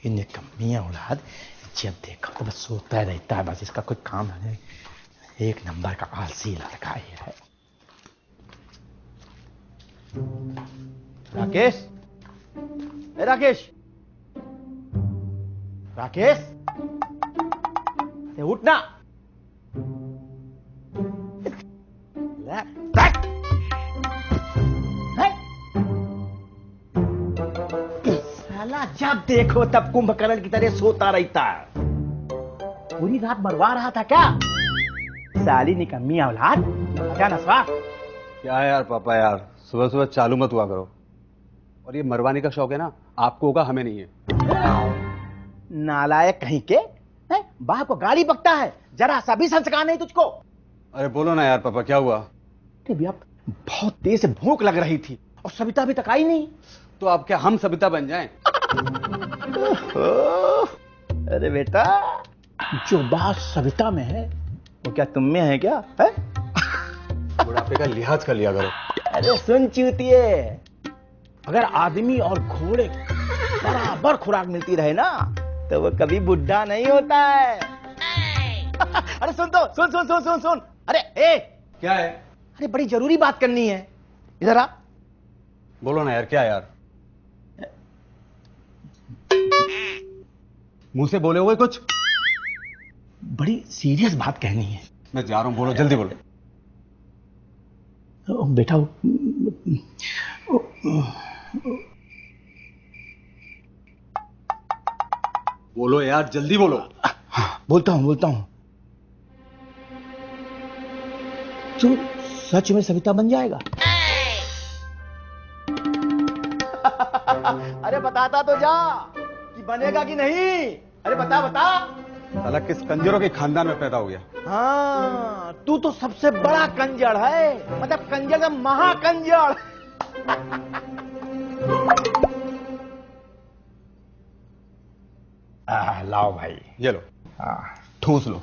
इन्हें कमियां औलाद, जब देखो तो बस सोता रहता है, बस इसका कोई काम है। एक नंबर का आलसी लड़का ये है। राकेश, ए राकेश, राकेश, उठ ना। साला जब देखो तब कुंभकर्ण की तरह सोता रहता है। पूरी रात मरवा रहा था क्या? साली निकम्मी औलाद, क्या नशा? क्या यार पापा यार, सुबह सुबह चालू मत हुआ करो। और ये मरवाने का शौक है ना, आपको होगा, हमें नहीं है। नालायक कहीं के, बाप को गाली बकता है, जरा सा भी संस्कार नहीं तुझको। अरे बोलो ना यार पापा, क्या हुआ? बहुत तेज से भूख लग रही थी और सविता अभी तक आई नहीं। तो आप क्या हम सविता बन जाएं? अरे बेटा, जो बात सविता में है वो क्या तुम में है क्या? है? बुढ़ापे का लिहाज कर लिया करो। अरे सुन चूतिए, अगर आदमी और घोड़े बराबर खुराक मिलती रहे ना तो वो कभी बुढ़ा नहीं होता है। अरे सुन तो, सुन सुन सुन सुन सुन। अरे ए, क्या है? अरे बड़ी जरूरी बात करनी है, इधर आ। बोलो ना यार, क्या यार? मुंह से बोले हुए कुछ? बड़ी सीरियस बात कहनी है। मैं जा रहा हूं, बोलो जल्दी बोलो। बेटा बोलो यार, जल्दी बोलो। बोलता हूं। तू सच में सविता बन जाएगा? अरे बताता तो जा कि बनेगा कि नहीं। अरे बता बता। साला किस कंजरों के खानदान में पैदा हो गया? हाँ, तू तो सबसे बड़ा कंजर है, मतलब कंजर का महाकंजर। लाओ भाई, ये लो, ठूस लो।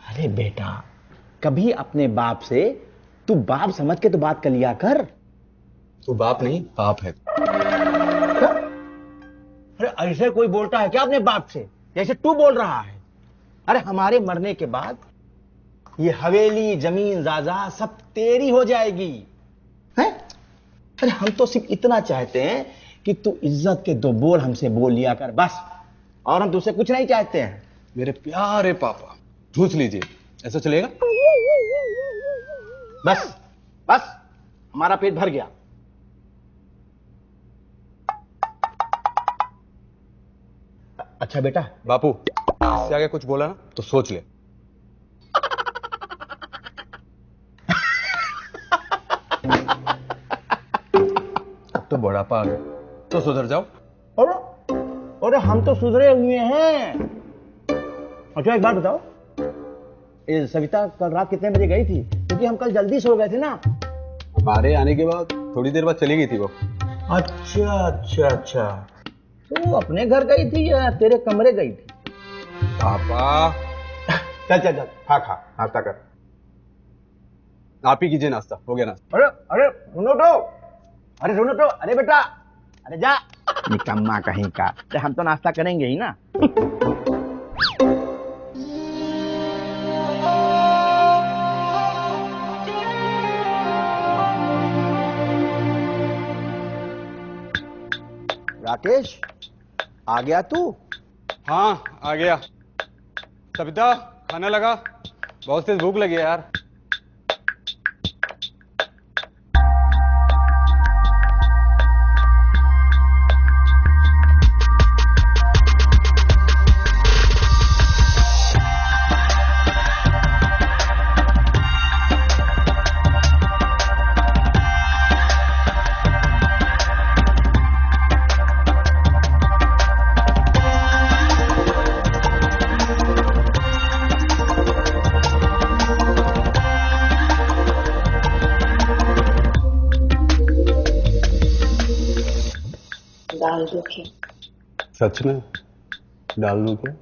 अरे बेटा, कभी अपने बाप से तू बाप समझ के तो बात कर लिया कर। तू बाप नहीं, पाप है। अरे ऐसे कोई बोलता है क्या अपने बाप से, जैसे तू बोल रहा है? अरे हमारे मरने के बाद ये हवेली, जमीन, जायदाद सब तेरी हो जाएगी, हैं? अरे हम तो सिर्फ इतना चाहते हैं कि तू इज्जत के दो बोल हमसे बोल लिया कर, बस। और हम तुझसे कुछ नहीं चाहते हैं। मेरे प्यारे पापा, ठूस लीजिए। ऐसा चलेगा? बस बस, हमारा पेट भर गया। अच्छा बेटा। बापू, इससे आगे कुछ बोला ना तो सोच ले। अब तो बुढ़ापा आ गया, तो सुधर जाओ। अरे हम तो सुधरे हुए हैं। अच्छा एक बात बताओ, ये सविता कल रात कितने बजे गई थी? क्योंकि हम कल जल्दी सो गए थे ना। हमारे आने के बाद थोड़ी देर बाद चली गई थी वो। अच्छा अच्छा अच्छा, तो अपने घर गई थी या तेरे कमरे गई थी? पापा चल चल चल, खा खा, नाश्ता कर। आप ही कीजिए नाश्ता, हो गया नाश्ता। अरे अरे सुनो तो, अरे सुनो तो, अरे बेटा, अरे जा। निकम्मा कहीं का। अरे हम तो नाश्ता करेंगे ही ना। राकेश, आ गया तू? हाँ आ गया। सविता खाना लगा, बहुत तेज भूख लगी है यार। डाल दो के। सच में डाल दूं क्या?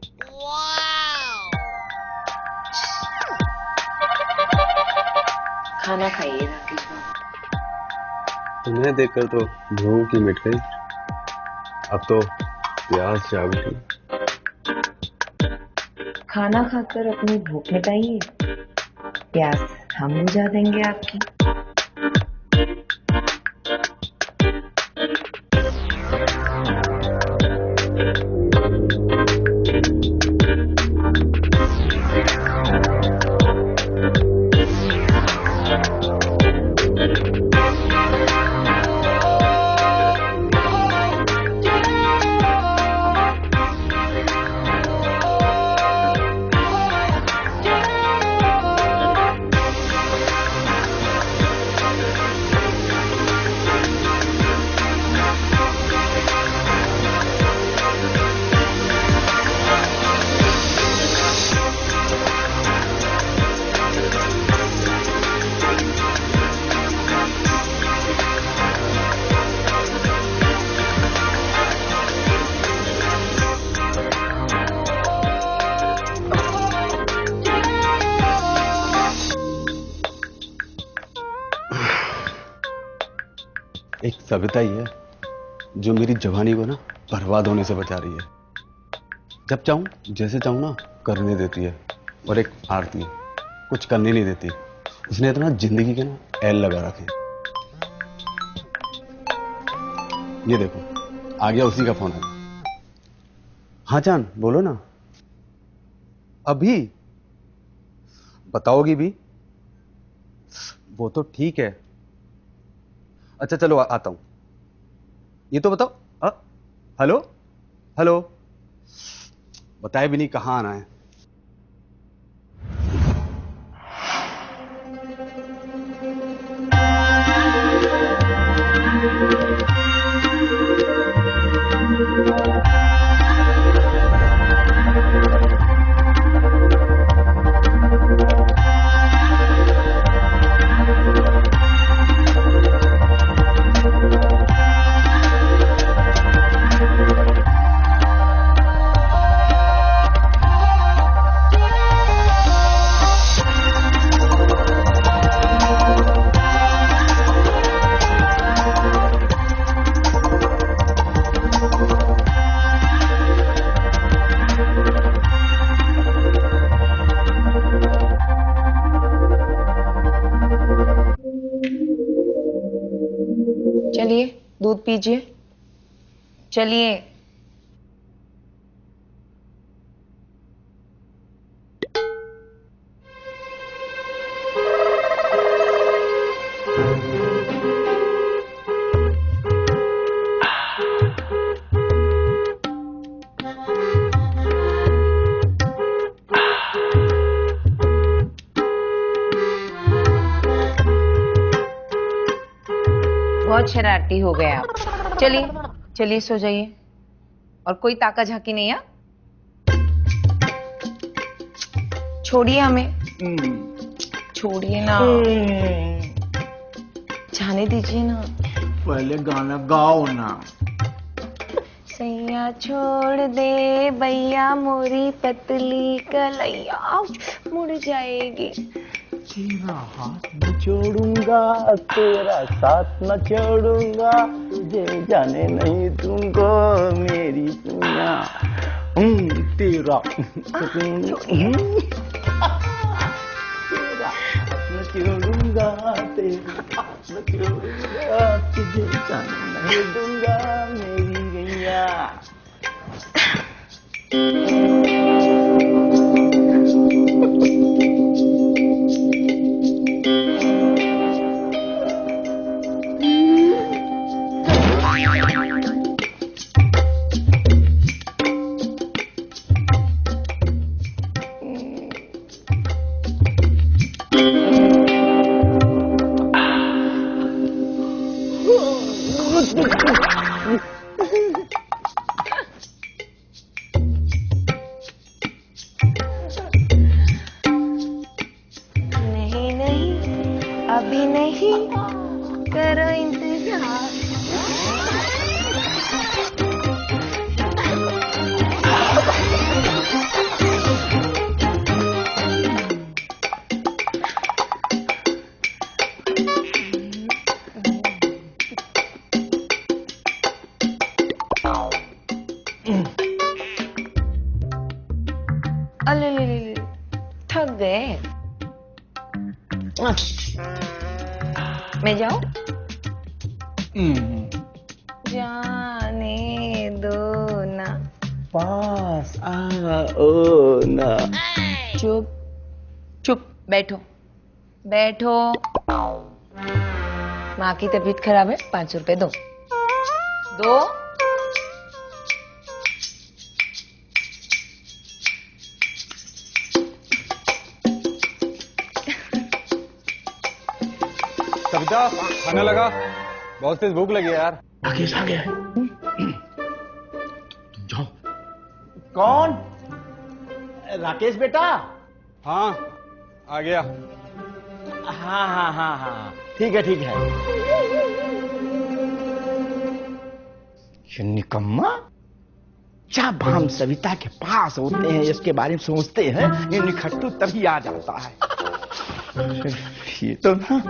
खाना खाइए राकेश बाबू। तुम्हें देखकर तो भूख ही मिट गई, अब तो प्यास जाग उठी। खाना खाकर अपनी भूख मिटाइए, प्यास हम बुझा देंगे आपकी। एक सविता ही है जो मेरी जवानी को ना बर्बाद होने से बचा रही है। जब चाहूं जैसे चाहूं ना करने देती है, और एक आरती कुछ करने नहीं देती। उसने इतना जिंदगी के ना एल लगा रखे। ये देखो आ गया, उसी का फोन है। हाँ जान बोलो ना। अभी बताओगी भी? वो तो ठीक है। अच्छा चलो आता हूं। ये तो बताओ। हेलो हेलो, बताए भी नहीं कहां आना है। चलिए दूध पीजिए, चलिए। बहुत शरारती हो गए आप। चलिए चलिए सो जाइए, और कोई ताका झाकी नहीं है। छोड़िए हमें, छोड़िए ना, जाने दीजिए ना। पहले गाना गाओ ना। सैया छोड़ दे भैया मोरी पतली कलैया मुड़ जाएगी। तेरा हाथ न छोड़ूंगा, तेरा साथ न छोड़ूंगा, तुझे जाने नहीं दूंगा मेरी दुनिया। तेरा तेरा हाथ न छोड़ूंगा, तेरा हाथ न छोड़ूंगा, तुझे जाने नहीं दूंगा मेरी गैया। नहीं नहीं, अभी नहीं, करो इंतजार। अले ले ले ले, थक गए। मैं जाऊं? जाने दो ना। पास आओ ना। चुप चुप बैठो बैठो। माँ की तबीयत खराब है, 500 रुपए दो दो। कविता, खाना लगा, बहुत तेज भूख लगी है यार। राकेश आ गया है। तुम जाओ। कौन? राकेश बेटा? हाँ, आ गया। हाँ हाँ हाँ हाँ, ठीक है ठीक है। ये निकम्मा, जब हम सविता के पास होते हैं, इसके बारे में सोचते हैं, ये निखट्टू तभी आ जाता है। ये तो ना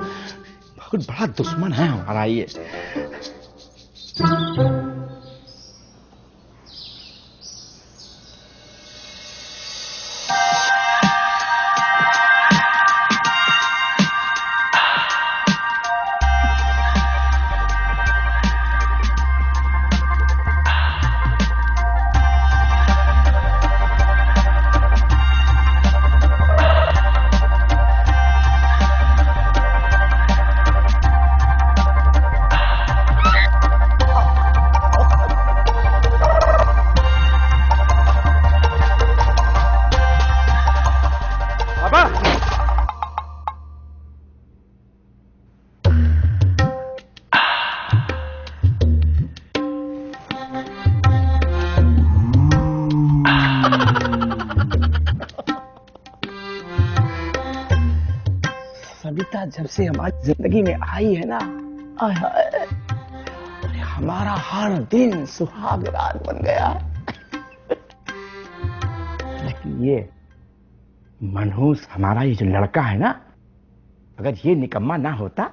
बहुत बड़ा दुश्मन है हमारा ये। सविता जब से हमारी जिंदगी में आई है ना, आय हाय, अरे हमारा हर दिन सुहाग रात बन गया। लेकिन ये मनहूस हमारा ये जो लड़का है ना, अगर ये निकम्मा ना होता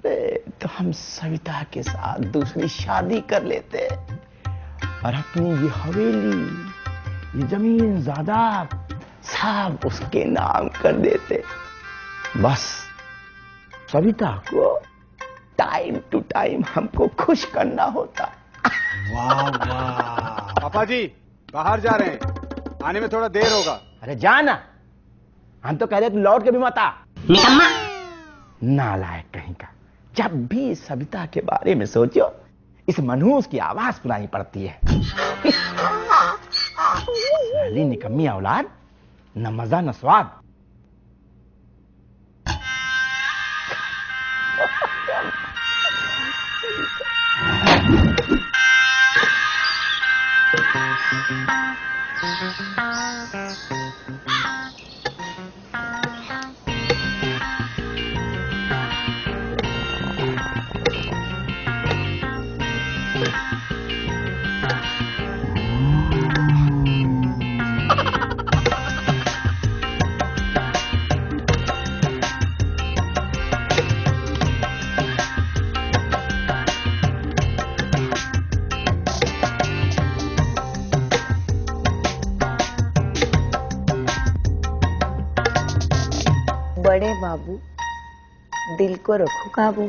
तो हम सविता के साथ दूसरी शादी कर लेते और अपनी ये हवेली, ये जमीन जायदाद सब उसके नाम कर देते। बस सविता को टाइम टू टाइम हमको खुश करना होता। वाह वाह। पापा जी बाहर जा रहे हैं, आने में थोड़ा देर होगा। अरे जाना, हम तो कह रहे तू लौट के भी मत आ। निकम्मा नालायक कहीं का, जब भी सविता के बारे में सोचो इस मनहूस की आवाज सुनाई पड़ती है। साली निकम्मी औलाद, न मजा न स्वाद। बड़े बाबू, दिल को रखो काबू।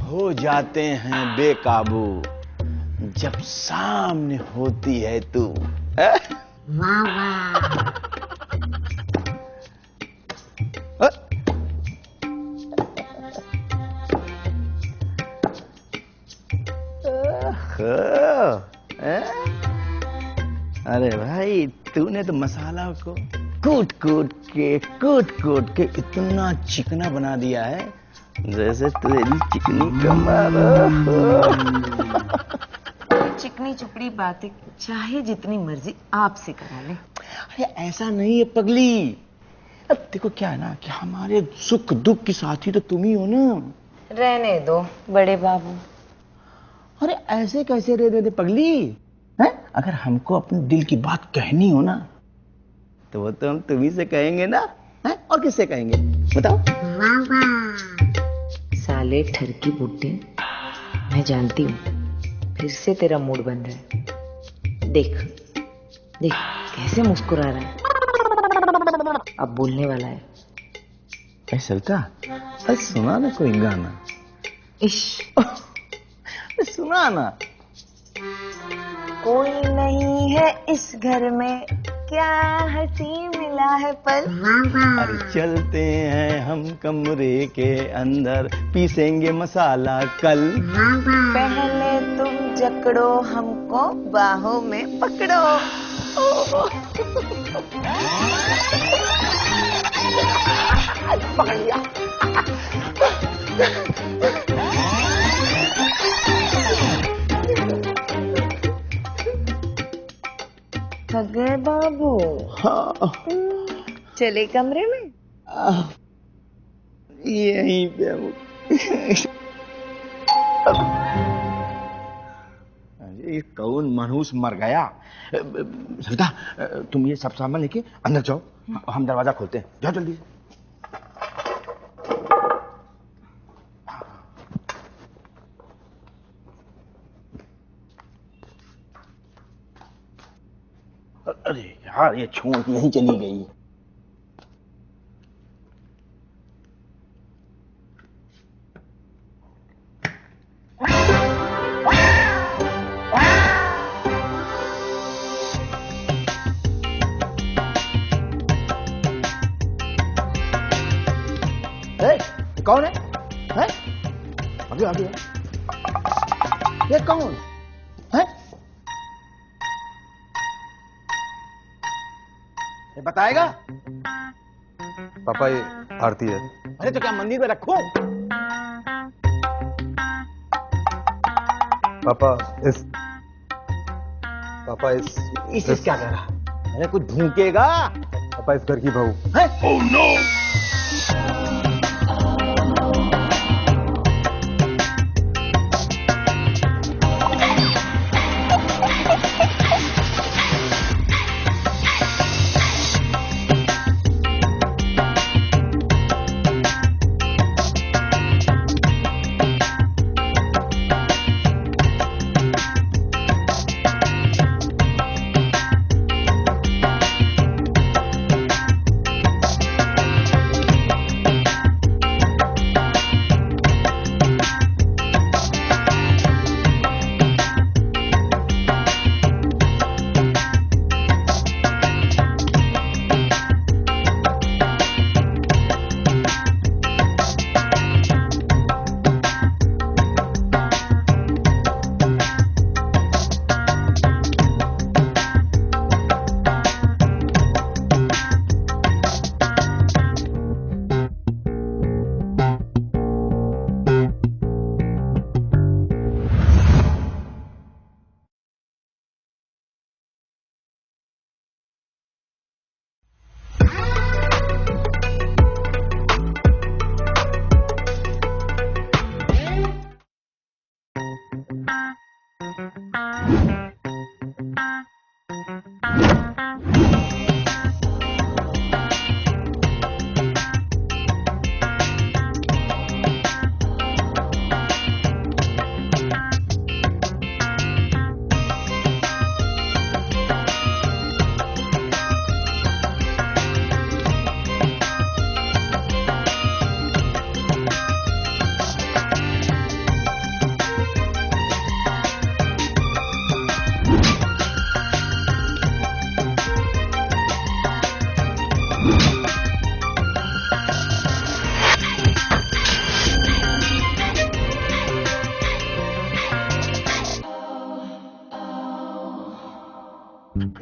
हो जाते हैं बेकाबू जब सामने होती है तू। वाह वाह। अरे भाई तूने तो मसाला को कूट कूट के इतना चिकना बना दिया है जैसे तेरी चिकनी कमर। चिकनी चुपड़ी बातें चाहे जितनी मर्जी आपसे करा ले। अरे ऐसा नहीं है पगली। अब देखो क्या है ना कि हमारे सुख दुख की साथी तो तुम ही हो ना। रहने दो बड़े बाबू। अरे ऐसे कैसे रह दे पगली हैं? अगर हमको अपने दिल की बात कहनी हो ना तो वो तो हम तुम्ही से कहेंगे ना हैं? और किससे कहेंगे बताओ। वाह वाह। साले ठरकी बुड्ढे, मैं जानती हूँ फिर से तेरा मूड बन रहा है। देख देख कैसे मुस्कुरा रहा है। अब बोलने वाला है। ऐ सविता, अरे सुना ना कोई गाना। इश सुना ना। कोई नहीं है इस घर में, क्या हंसी मिला है पल। वाह वाह। अरे चलते हैं हम कमरे के अंदर, पीसेंगे मसाला कल। वाह वाह। पहले तुम जकड़ो हमको बाहों में पकड़ो। पकड़ लिया। थक गए बाबू? हाँ, चले कमरे में? यहीं पे ये कौन मनहूस मर गया। सविता तुम ये सब सामान लेके अंदर जाओ, हम दरवाजा खोलते हैं। जाओ जल्दी से। अरे यार ये छोड़ यहीं चली गई। कौन है? हैं? अभी अभी ये कौन है? ये बताएगा? पापा ये आरती है। अरे तो क्या मंदिर में रखो? पापा इस क्या कर रहा? अरे कुछ भूकेगा। पापा इस घर की बहू। है? Oh no!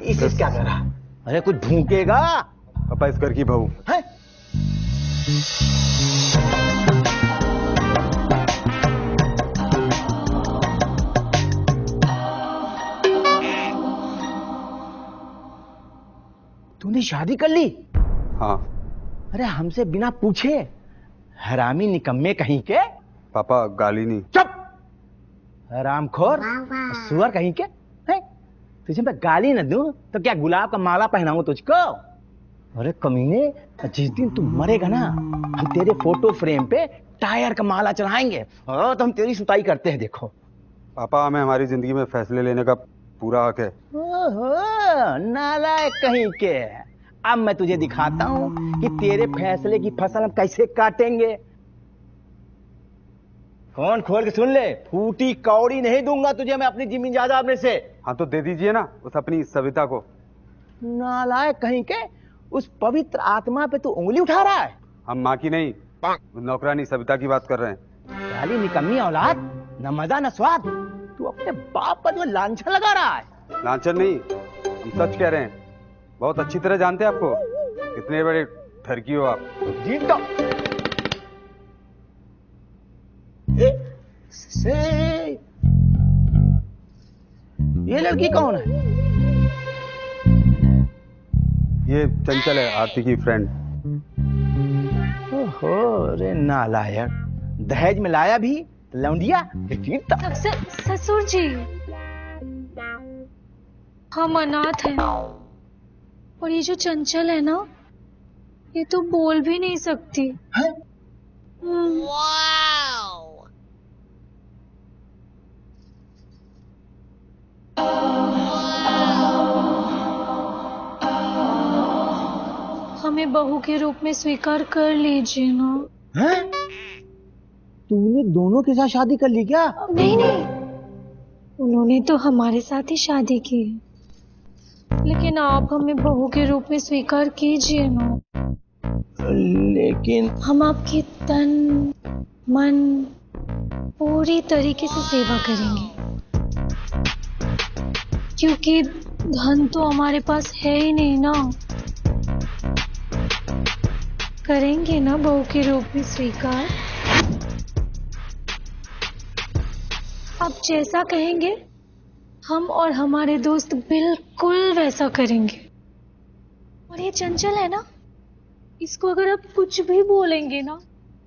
इसे क्या कर रहा? अरे कुछ भूकेगा पापा इस घर की बहू। है? तूने शादी कर ली? हाँ अरे हमसे बिना पूछे, हरामी निकम्मे कहीं के। पापा गाली नहीं। चुप, हरामखोर, वाह वाह। सुअर कहीं के। हैं? तुझे मैं गाली न दूं तो क्या गुलाब का माला पहनाऊं तुझको? अरे कमीने, जिस दिन तू मरेगा ना, हम तेरे फोटो फ्रेम पे टायर का माला चढ़ाएंगे और तो हम तेरी सुताई करते हैं। देखो। पापा हमें हमारी जिंदगी में फैसले लेने का पूरा हक है। ओहो, नालायक कहीं के। अब मैं तुझे दिखाता हूं कि तेरे फैसले की फसल हम कैसे काटेंगे। कौन खोल के सुन ले, फूटी कौड़ी नहीं दूंगा तुझे मैं अपनी जमीन जायदाद में से। हाँ तो दे दीजिए ना उस अपनी सविता को। नालायक कहीं के, उस पवित्र आत्मा पे तू उंगली उठा रहा है। हम माँ की नहीं, नौकरानी सविता की बात कर रहे हैं। गाली निकम्मी औलाद, न मजा न स्वाद। तू अपने बाप पर जो लांछन लगा रहा है। लांछन नहीं, हम सच कह रहे हैं। बहुत अच्छी तरह जानते हैं आपको, कितने बड़े ठरकी हो आप। जीत दो। ये लड़की कौन है? ये चंचल है, आरती की फ्रेंड। ओहो, रे नालायक, दहेज में लाया भी लौंडिया। ससुर जी, हम अनाथ हैं और ये जो चंचल है ना, ये तो बोल भी नहीं सकती। हैं? हमें बहू के रूप में स्वीकार कर लीजिए ना। हैं? तूने दोनों के साथ शादी कर ली क्या? नहीं नहीं, उन्होंने तो हमारे साथ ही शादी की, लेकिन आप हमें बहू के रूप में स्वीकार कीजिए ना। लेकिन हम आपकी तन मन पूरी तरीके से सेवा करेंगे, क्योंकि धन तो हमारे पास है ही नहीं ना। करेंगे ना बहू के रूप में स्वीकार? आप जैसा कहेंगे हम और हमारे दोस्त बिल्कुल वैसा करेंगे। और ये चंचल है ना, इसको अगर आप कुछ भी बोलेंगे ना,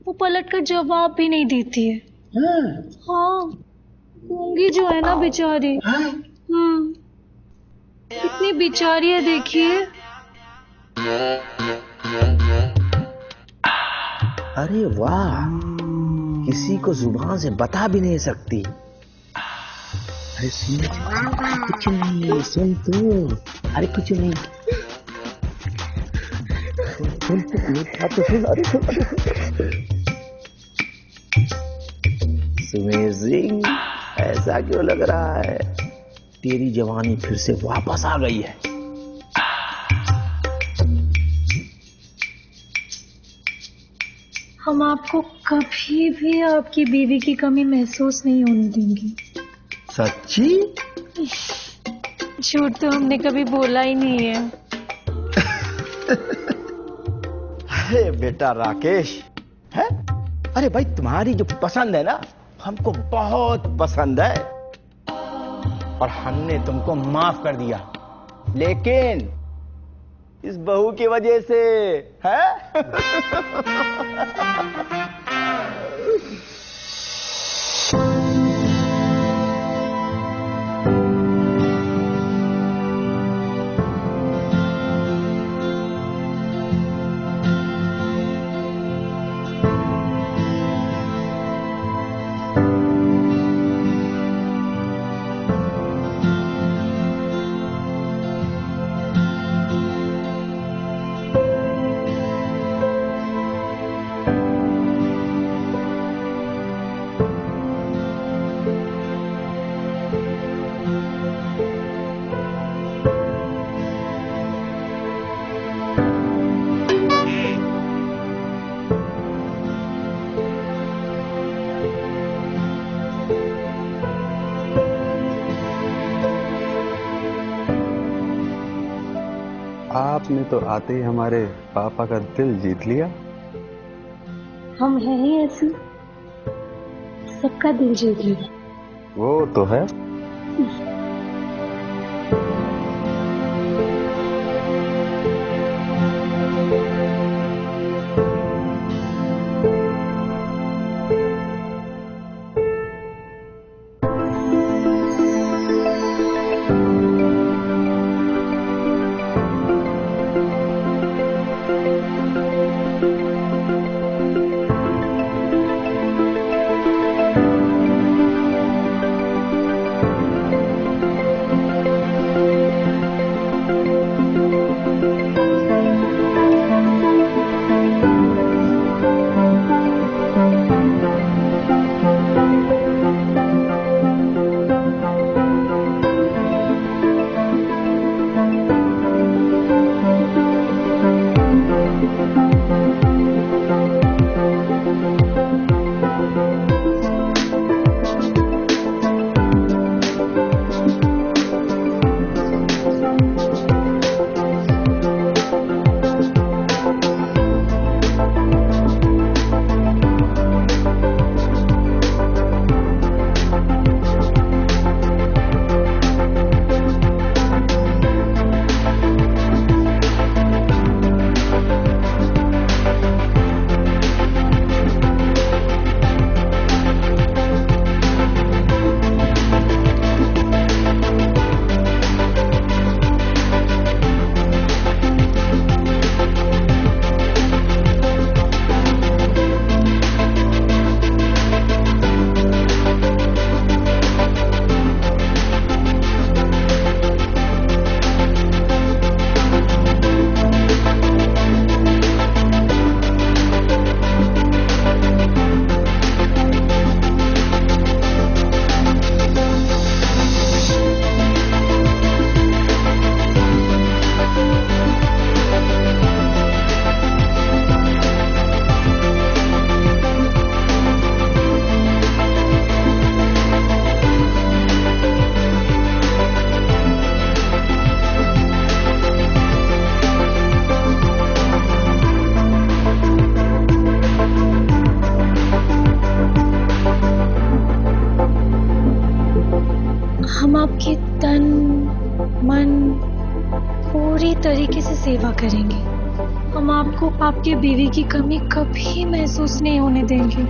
वो पलट कर जवाब भी नहीं देती है। हाँ, गूंगी जो है ना बेचारी। इतनी बेचारी है, देखिए। अरे वाह, किसी को जुबान से बता भी नहीं सकती। अरे सुन, कुछ नहीं, सुन तू। अरे कुछ नहीं, सुन तो सुन। अरे सुमेर सिंह, ऐसा क्यों लग रहा है? तेरी जवानी फिर से वापस आ गई है। हम आपको कभी भी आपकी बीवी की कमी महसूस नहीं होने देंगे। सच्ची? झूठ तो हमने कभी बोला ही नहीं है। अरे बेटा राकेश, है? अरे भाई, तुम्हारी जो पसंद है ना, हमको बहुत पसंद है और हमने तुमको माफ कर दिया, लेकिन इस बहू की वजह से, है? आपने तो आते ही हमारे पापा का दिल जीत लिया। हम हैं ही ऐसे, सबका दिल जीत लिया। वो तो है। हम आपकी तन मन पूरी तरीके से सेवा करेंगे। हम आपको आपके बीवी की कमी कभी महसूस नहीं होने देंगे।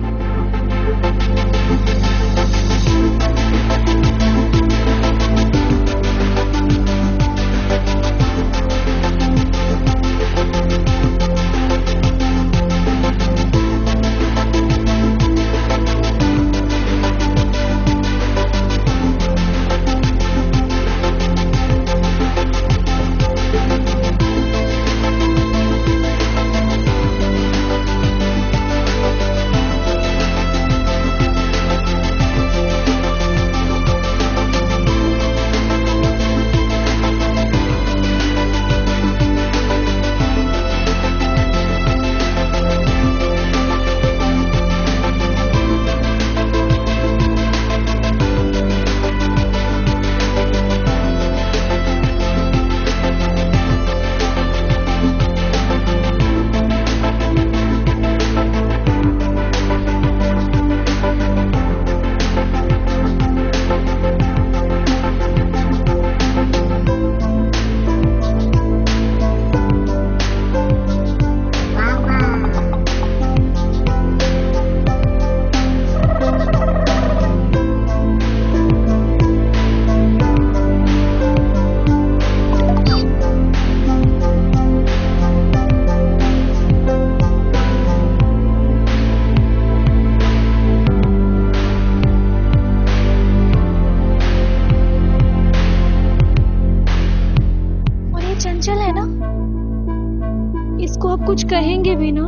इसको आप कुछ कहेंगे भी ना,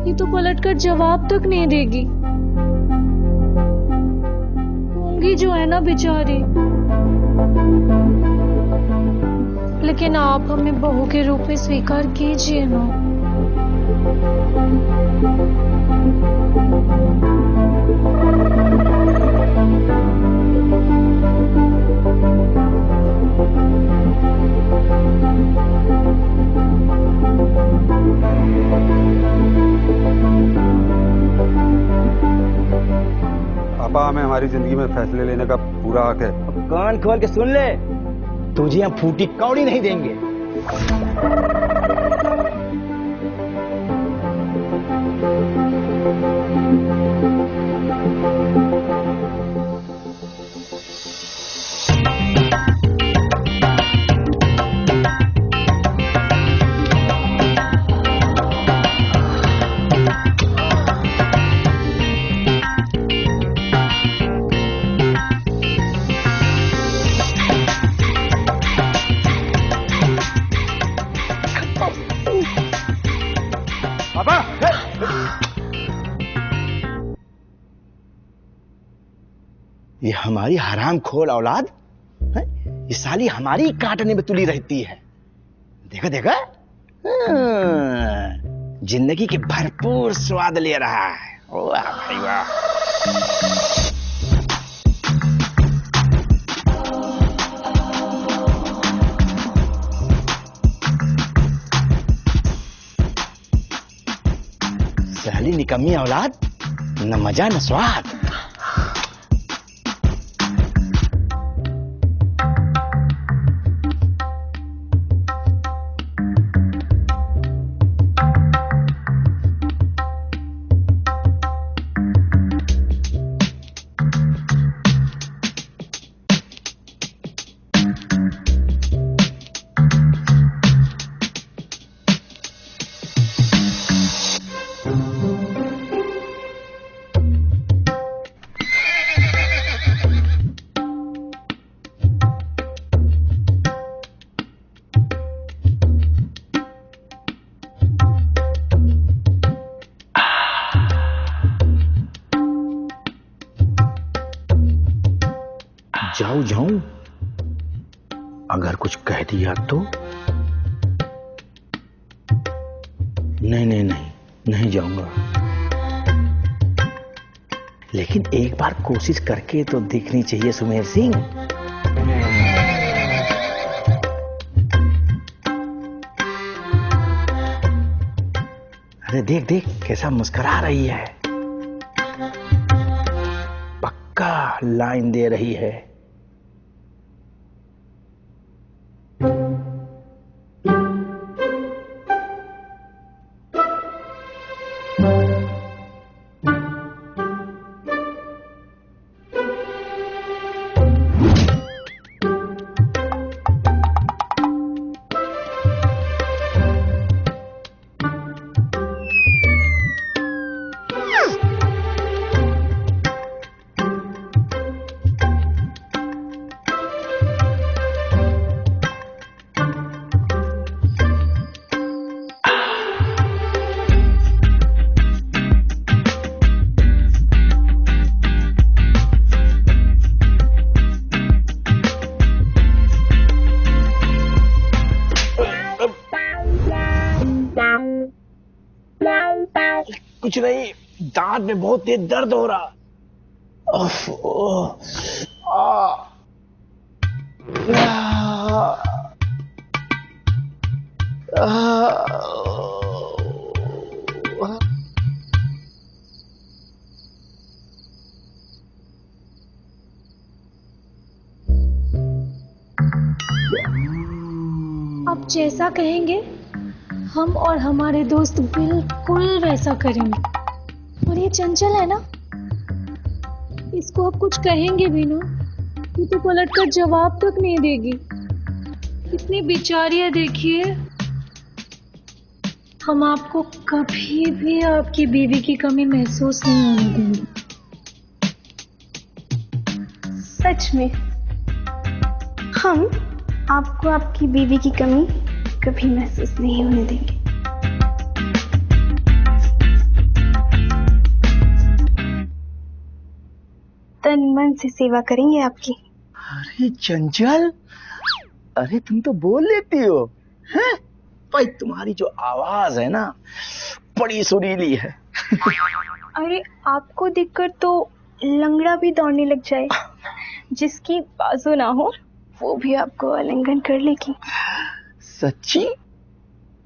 ये तो पलटकर जवाब तक नहीं देगी। होंगी जो है ना बेचारी। लेकिन आप हमें बहू के रूप में स्वीकार कीजिए ना। जिंदगी में फैसले लेने का पूरा हक है। कान खोल के सुन ले, तुझे हम फूटी कौड़ी नहीं देंगे। ये हमारी हराम खोर औलाद है? ये साली हमारी काटने में तुली रहती है। देखा देखा, जिंदगी के भरपूर स्वाद ले रहा है। वाह भाई वाह। साली निकम्मी औलाद, न मजा न स्वाद। जाऊं, अगर कुछ कह दिया तो? नहीं जाऊंगा। लेकिन एक बार कोशिश करके तो देखनी चाहिए सुमेर सिंह। अरे देख देख कैसा मुस्कुरा रही है, पक्का लाइन दे रही है। कुछ नहीं, दांत में बहुत तेज दर्द हो रहा। आप जैसा कहेंगे हम और हमारे दोस्त बिल्कुल वैसा करेंगे। और ये चंचल है ना, इसको आप कुछ कहेंगे भी ना, ये तो पलट कर जवाब तक नहीं देगी। कितनी बेचारी है देखिए। हम आपको कभी भी आपकी बीवी की कमी महसूस नहीं होने देंगे। सच में हम आपको आपकी बीवी की कमी कभी महसूस नहीं होने देंगे। तन मन से सेवा करेंगे आपकी। अरे चंचल, अरे तुम तो बोल लेती हो हैं? भाई तुम्हारी जो आवाज है ना, बड़ी सुरीली है। अरे आपको देखकर तो लंगड़ा भी दौड़ने लग जाए। जिसकी बाजू ना हो वो भी आपको आलिंगन कर लेगी। सच्ची?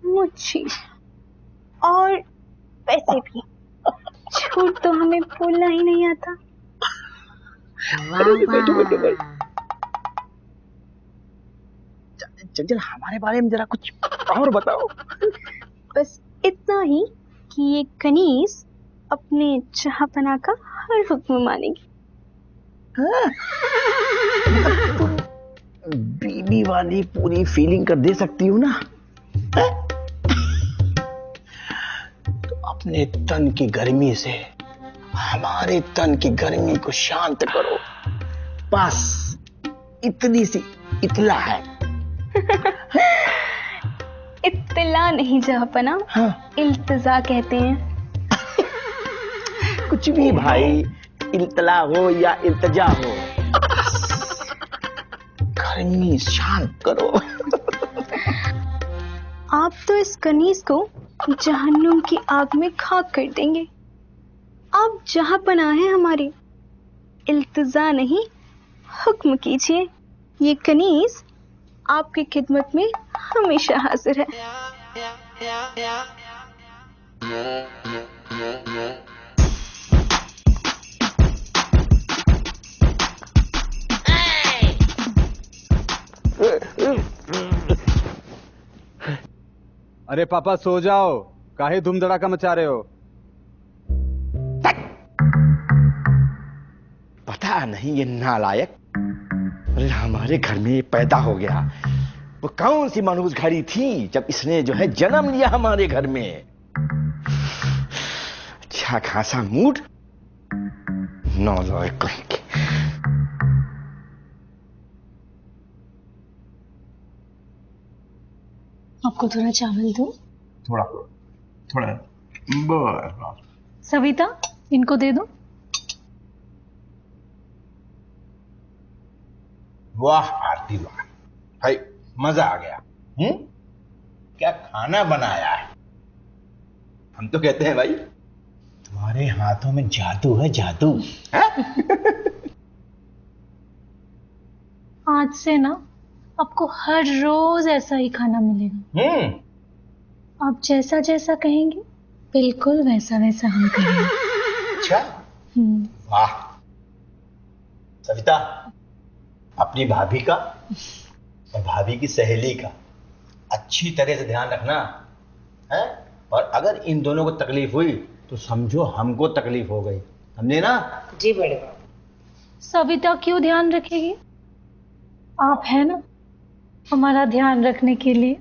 मुझी। और वैसे भी झूठ तो हमें बोलना ही नहीं आता। वाह चंचल, हमारे बारे में जरा कुछ और बताओ। बस इतना ही कि ये कनीज अपने चाहपना का हर हुक्म मानेगी। बीबी वाली पूरी फीलिंग कर दे सकती हूँ ना? हैं? तो अपने तन की गर्मी से हमारे तन की गर्मी को शांत करो, बस इतनी सी इतला है। इत्तला नहीं चाहपना, हाँ। इल्तिजा कहते हैं। कुछ भी भाई, इल्तला हो या इल्तजा हो, गर्मी शांत करो। आप तो इस कनीज को जहन्नुम की आग में खाक कर देंगे। आप जहां पनाह है हमारी, इल्तिजा नहीं हुक्म कीजिए। ये कनीज आपकी खिदमत में हमेशा हाजिर है। अरे पापा सो जाओ, काहे धूम धड़ाका मचा रहे हो? पता नहीं ये नालायक अरे हमारे घर में पैदा हो गया। वो कौन सी मनहूस घड़ी थी जब इसने जो है जन्म लिया हमारे घर में। अच्छा खासा मूड, नालायक कहीं के। आपको थोड़ा चावल दूं? थोड़ा थोड़ा बस। सविता, इनको दे दो। वाह आरती वाह, भाई मजा आ गया। क्या खाना बनाया है। हम तो कहते हैं भाई तुम्हारे हाथों में जादू है, जादू है? आज से ना आपको हर रोज ऐसा ही खाना मिलेगा। आप जैसा जैसा कहेंगे बिल्कुल वैसा वैसा हम करेंगे। अच्छा, वाह। सविता, अपनी भाभी का और भाभी की सहेली का अच्छी तरह से ध्यान रखना है। और अगर इन दोनों को तकलीफ हुई तो समझो हमको तकलीफ हो गई, समझे ना? जी बड़े बाबू। सविता क्यों ध्यान रखेगी? आप है ना हमारा ध्यान रखने के लिए।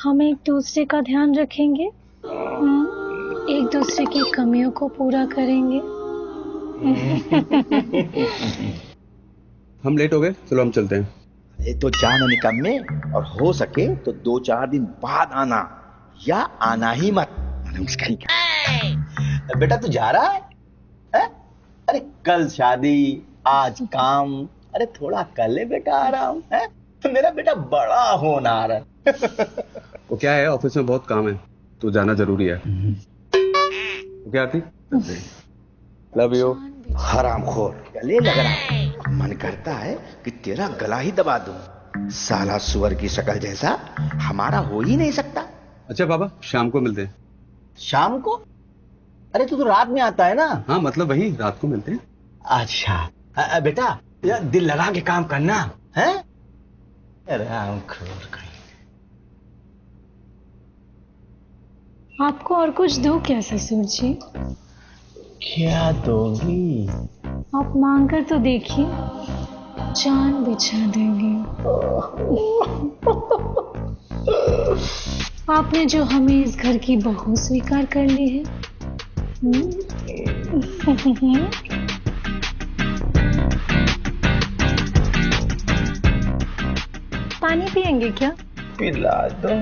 हम एक दूसरे का ध्यान रखेंगे, एक दूसरे की कमियों को पूरा करेंगे। हम लेट हो गए, चलो हम चलते हैं। ये तो जाना निकम्मे, और हो सके तो 2-4 दिन बाद आना, या आना ही मत। बेटा तू जा रहा है? अरे कल शादी, आज काम, अरे थोड़ा कर ले बेटा आराम है। तो मेरा बेटा बड़ा होनहार है। वो क्या है, ऑफिस में बहुत काम है, तो जाना जरूरी है। तो क्या आती? Love you. हरामखोर, गले लग रहा है। मन करता है कि तेरा गला ही दबा दूं। साला सुअर की शक्ल जैसा हमारा हो ही नहीं सकता। अच्छा बाबा, शाम को मिलते हैं। शाम को? अरे तू तो रात में आता है ना। हाँ मतलब वही रात को मिलते हैं। अच्छा बेटा, दिल लगा के काम करना है। हरामखोर कहीं। आपको और कुछ दूं क्या ससुर जी? क्या दोगी? आप मांग कर तो देखिए, जान बिछा देंगे। आपने जो हमें इस घर की बहू स्वीकार कर ली है। पानी पिएंगे क्या? पिला दो।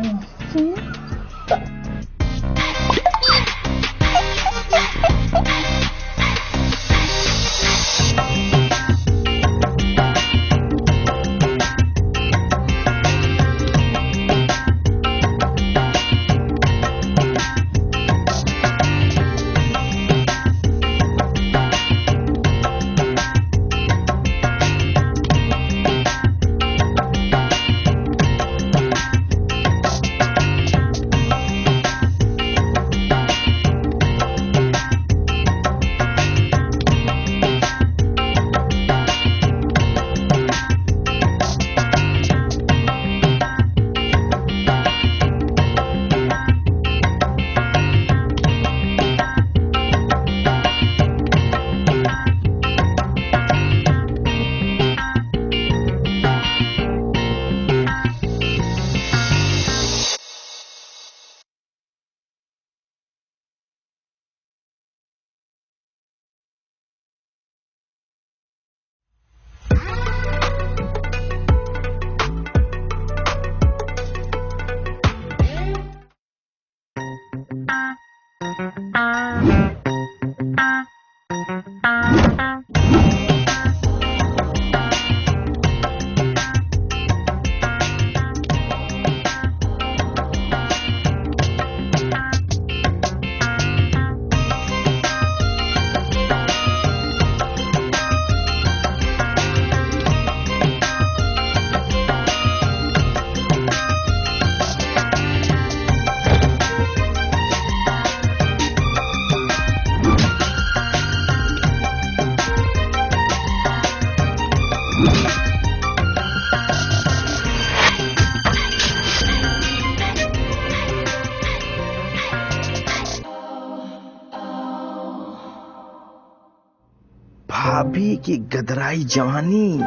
भाभी की गदराई जवानी।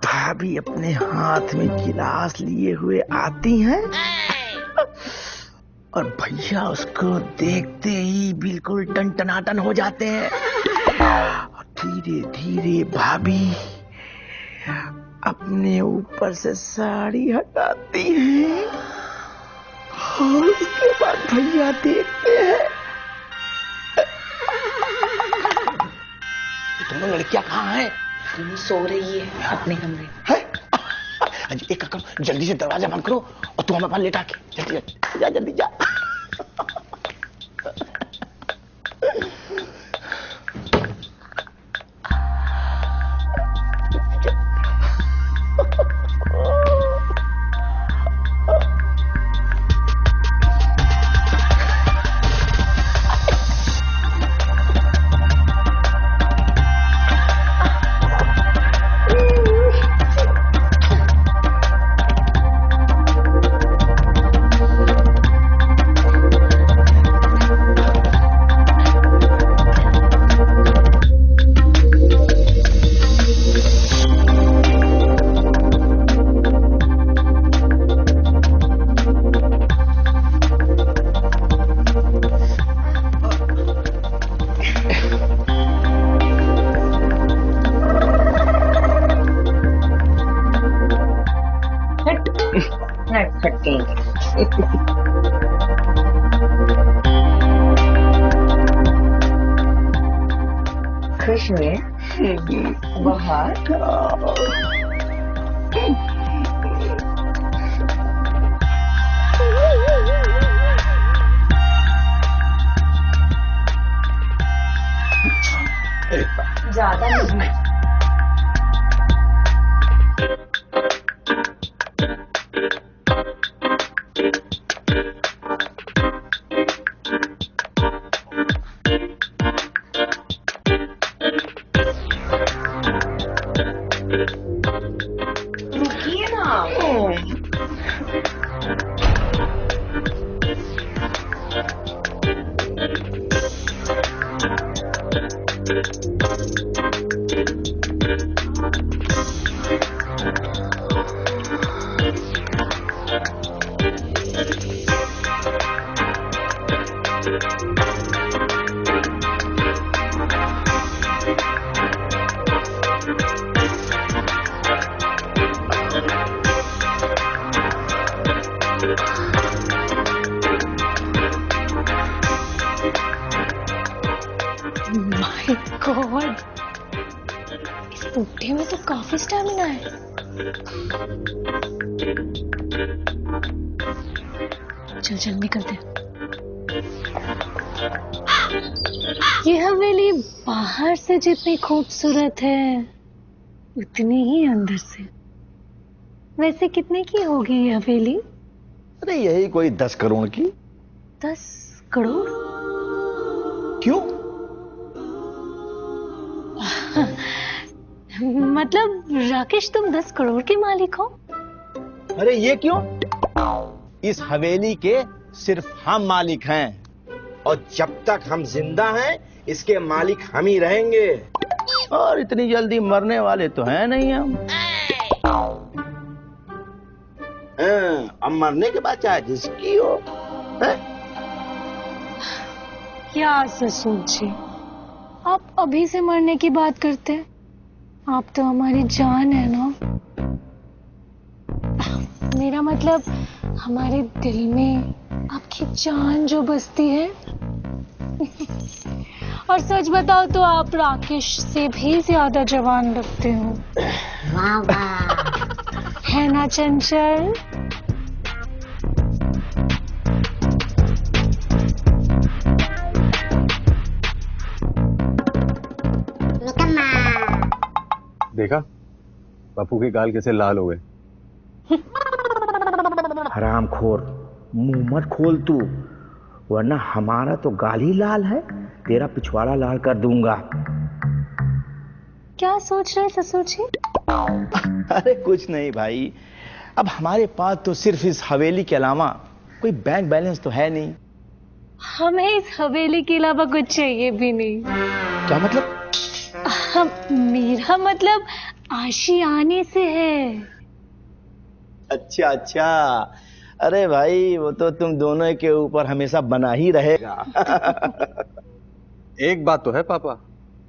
भाभी अपने हाथ में गिलास लिए हुए आती हैं और भैया उसको देखते ही बिल्कुल टनटनाटन हो जाते हैं। धीरे धीरे भाभी अपने ऊपर से साड़ी हटाती हैं और उसके बाद भैया देखते हैं। दोनों लड़कियां कहाँ हैं? सो रही है अपने कमरे में। है? एक काम करो, जल्दी से दरवाजा बंद करो और तू हमें पास लेटा के जल्दी जा, जल्दी जा। खुश हुए बहुत। ज्यादा नहीं। रुकिए ना। माय गॉड, इस बुड्ढे में तो काफी स्टैमिना है। चल चल निकलते हैं। ये हवेली बाहर से जितनी खूबसूरत है उतनी ही अंदर से। वैसे कितने की होगी ये हवेली? अरे यही कोई 10 करोड़ की। 10 करोड़? क्यों? मतलब राकेश, तुम 10 करोड़ के मालिक हो? अरे ये क्यों? इस हवेली के सिर्फ हम मालिक हैं और जब तक हम जिंदा हैं इसके मालिक हम ही रहेंगे। और इतनी जल्दी मरने वाले तो हैं नहीं हम। अब मरने के बाद चाहे जिसकी हो। क्या ससुर जी, आप अभी से मरने की बात करते हैं? आप तो हमारी जान है ना। मेरा मतलब हमारे दिल में आपकी जान जो बसती है और सच बताओ तो आप राकेश से भी ज्यादा जवान लगते हो। वाह वाह। है ना चंचल? निकम्मा। देखा पप्पू के गाल कैसे लाल हो गए। हरामखोर, मुंह मत खोल तू, वरना हमारा तो गाल ही लाल है, तेरा पिछवाड़ा लाल कर दूंगा। क्या सोच रहे ससुर जी? अरे कुछ नहीं भाई, अब हमारे पास तो सिर्फ इस हवेली के अलावा कोई बैंक बैलेंस तो है नहीं। हमें इस हवेली के अलावा कुछ चाहिए भी नहीं। क्या मतलब? मेरा मतलब आशियाने से है। अच्छा अच्छा, अरे भाई वो तो तुम दोनों के ऊपर हमेशा बना ही रहेगा। एक बात तो है पापा,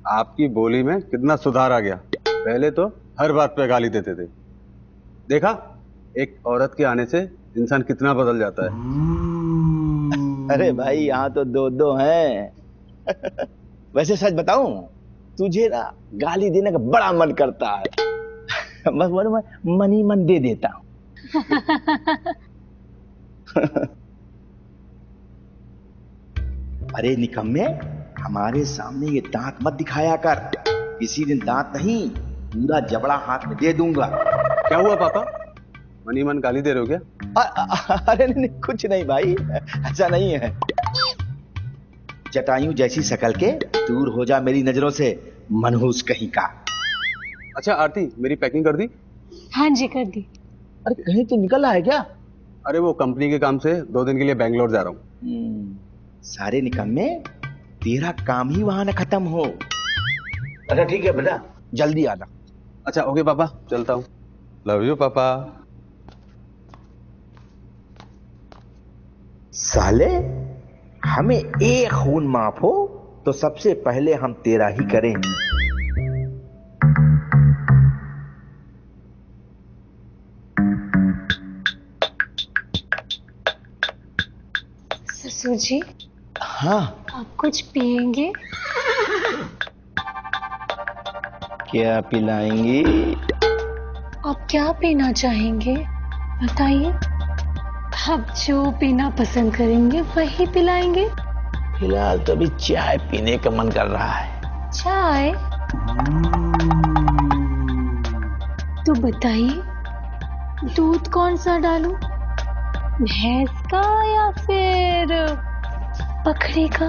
आपकी बोली में कितना सुधार आ गया। पहले तो हर बात पे गाली देते थे, देखा एक औरत के आने से इंसान कितना बदल जाता है। अरे भाई यहाँ तो दो दो हैं। वैसे सच बताऊं, तुझे ना गाली देने का बड़ा मन करता है। बस मन ही मन दे देता हूं। अरे निकम्मे, हमारे सामने ये दांत मत दिखाया कर, किसी दिन दांत नहीं पूरा जबड़ा हाथ में दे दूंगा। क्या हुआ पापा, मनी मन गाली दे रहे हो क्या? अरे नहीं, कुछ नहीं भाई, ऐसा नहीं है। जटायु जैसी शक्ल के दूर हो जा मेरी नजरों से, मनहूस कहीं का। अच्छा आरती, मेरी पैकिंग कर दी? हाँ जी कर दी। अरे कहीं तो निकल रहा है क्या? अरे वो कंपनी के काम से 2 दिन के लिए बैंगलोर जा रहा हूँ। सारे निकम्मे, तेरा काम ही वहां न खत्म हो। अच्छा ठीक है बेटा, जल्दी आना। अच्छा ओके पापा, चलता हूँ। लव यू पापा। साले, हमें एक खून माफ हो तो सबसे पहले हम तेरा ही करें। ससुर जी, हाँ आप कुछ पिएंगे? क्या पिलाएंगी? आप क्या पीना चाहेंगे बताइए, आप जो पीना पसंद करेंगे वही पिलाएंगे। फिलहाल तो अभी चाय पीने का मन कर रहा है। चाय? तो बताइए, दूध कौन सा डालूं, भैंस का या फिर बकरी का?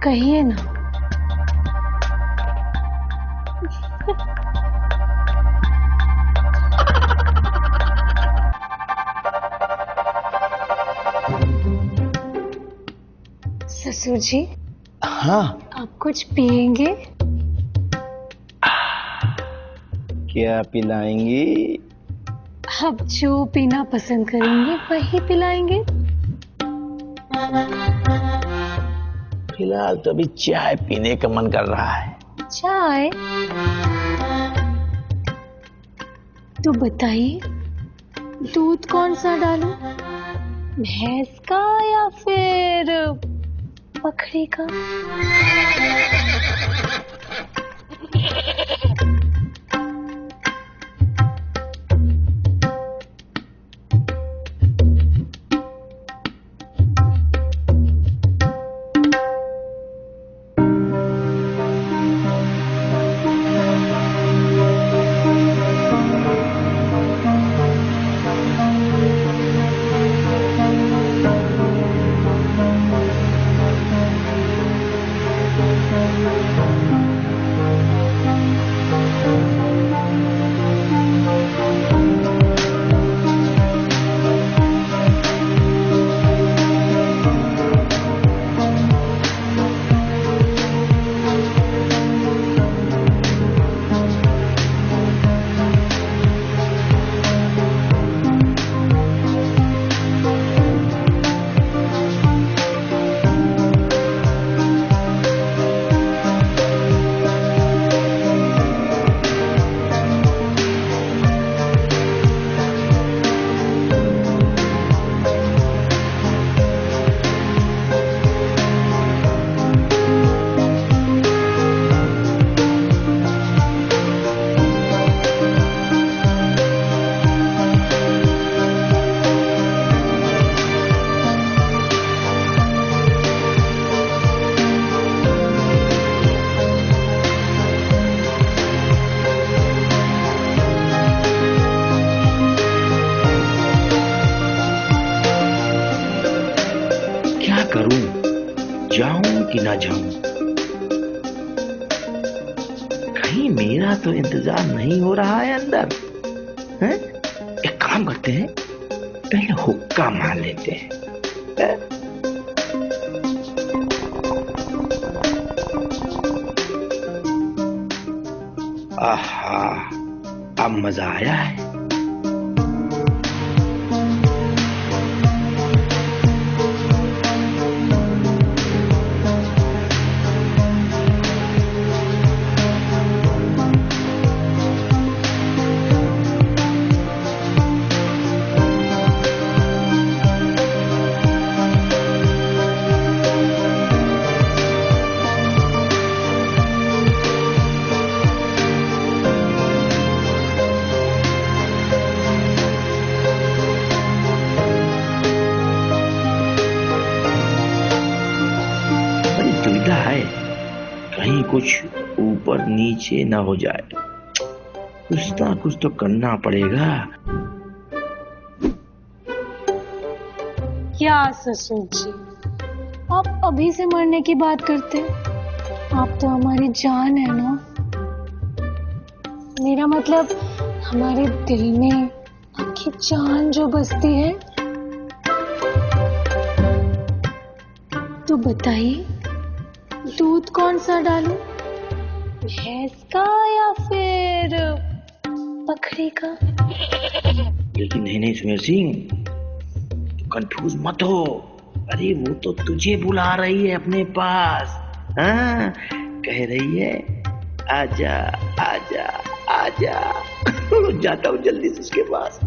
कहिए ना। ससुर जी, हाँ आप कुछ पिएंगे? क्या पिलाएंगी? आप जो पीना पसंद करेंगे वही पिलाएंगे। फिलहाल तो अभी चाय पीने का मन कर रहा है। चाय? तो बताइए, दूध कौन सा डालूं, भैंस का या फिर बकरी का? करूं, जाऊं कि ना जाऊं? कहीं मेरा तो इंतजार नहीं हो रहा है अंदर, हैं? एक काम करते हैं, पहले हुक्का मार लेते हैं, हैं? आहा, अब मजा आया है। दुविधा है, कहीं कुछ ऊपर नीचे ना हो जाए, कुछ ना कुछ तो करना पड़ेगा। क्या ससुर जी, आप अभी से मरने की बात करते हैं? आप तो हमारी जान है ना। मेरा मतलब हमारे दिल में आपकी जान जो बसती है। तो बताइए, दूध कौन सा डालूं? भैंस का या फिर बकरी का? लेकिन नहीं सुमेर सिंह, कंफ्यूज मत हो। अरे वो तो तुझे बुला रही है अपने पास, हाँ? कह रही है आजा आजा आजा। जाता हूँ जल्दी से उसके पास।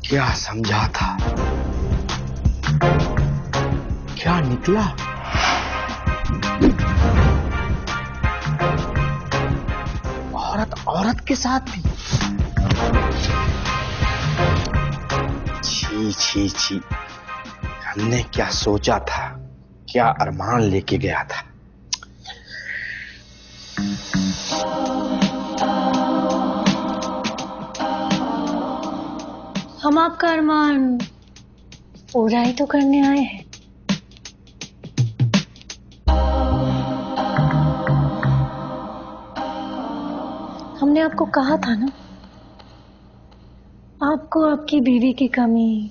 क्या समझा था, क्या निकला? औरत औरत के साथ भी। छी छी छी, हमने क्या सोचा था, क्या अरमान लेके गया था। हम आपका अरमान पूरा ही तो करने आए हैं। हमने आपको कहा था ना, आपको आपकी बीवी की कमी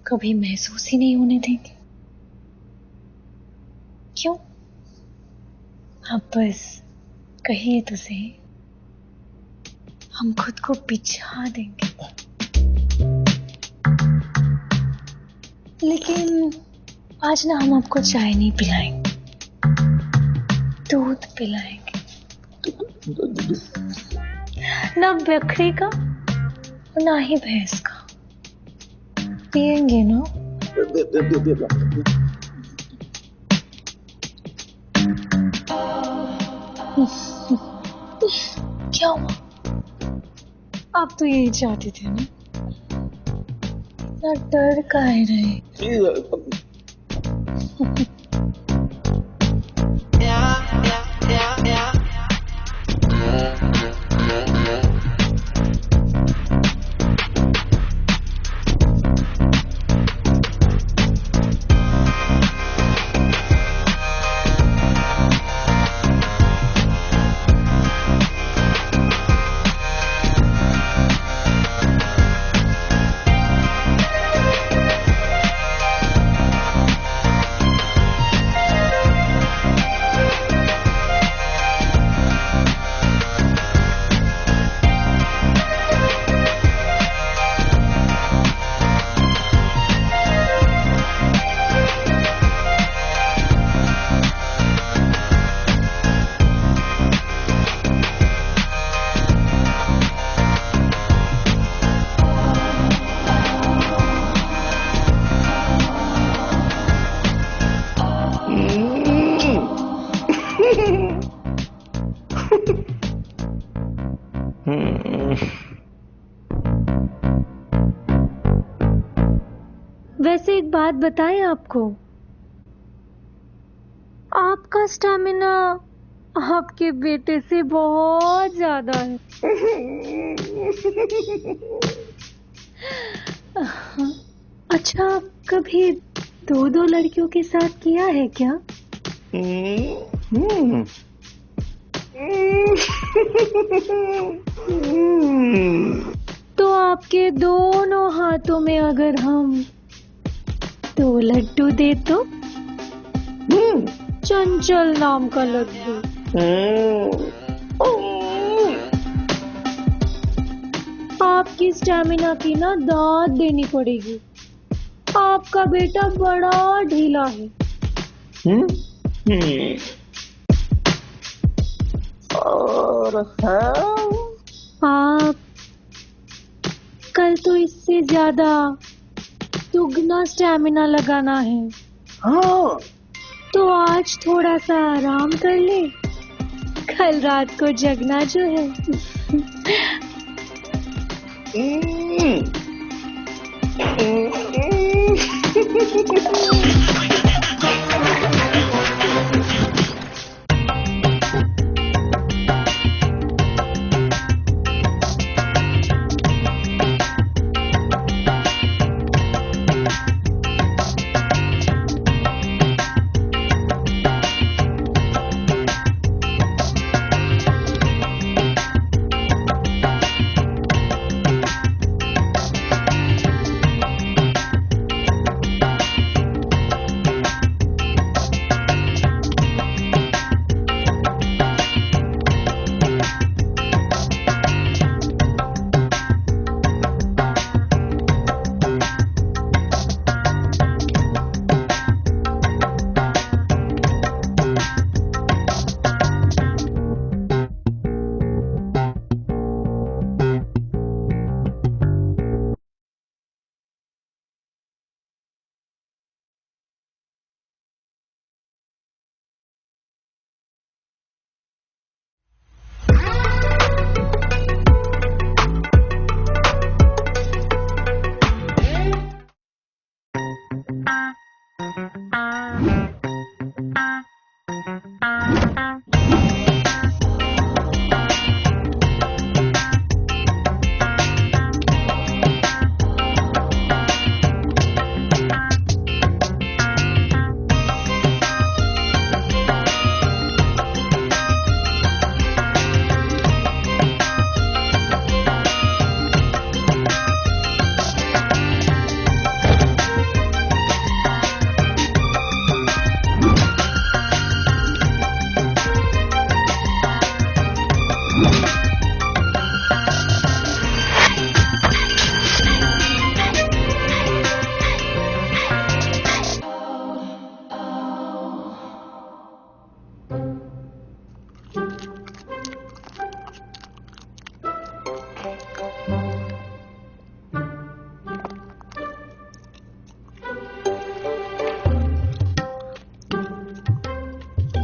कभी महसूस ही नहीं होने देंगे। क्यों? आप बस कहिए तो सही, हम खुद को बिछा देंगे। लेकिन आज ना हम आपको चाय नहीं पिलाएंगे, दूध पिलाएंगे, ना बकरी का ना ही भैंस का, पिएंगे ना? क्या हुआ? आप तो यही चाहते थे ना? ना डर काहे रहे? वैसे एक बात बताएं आपको, आपका स्टैमिना आपके बेटे से बहुत ज्यादा है। अच्छा, कभी दो दो लड़कियों के साथ किया है क्या? तो आपके दोनों हाथों में अगर हम 2 लड्डू दे तो? चंचल नाम का लड्डू। आपकी स्टैमिना की ना दाद देनी पड़ेगी। आपका बेटा बड़ा ढीला है। और आप कल तो इससे ज्यादा दुगना स्टैमिना लगाना है। हाँ, तो आज थोड़ा सा आराम कर ले, कल रात को जगना जो है।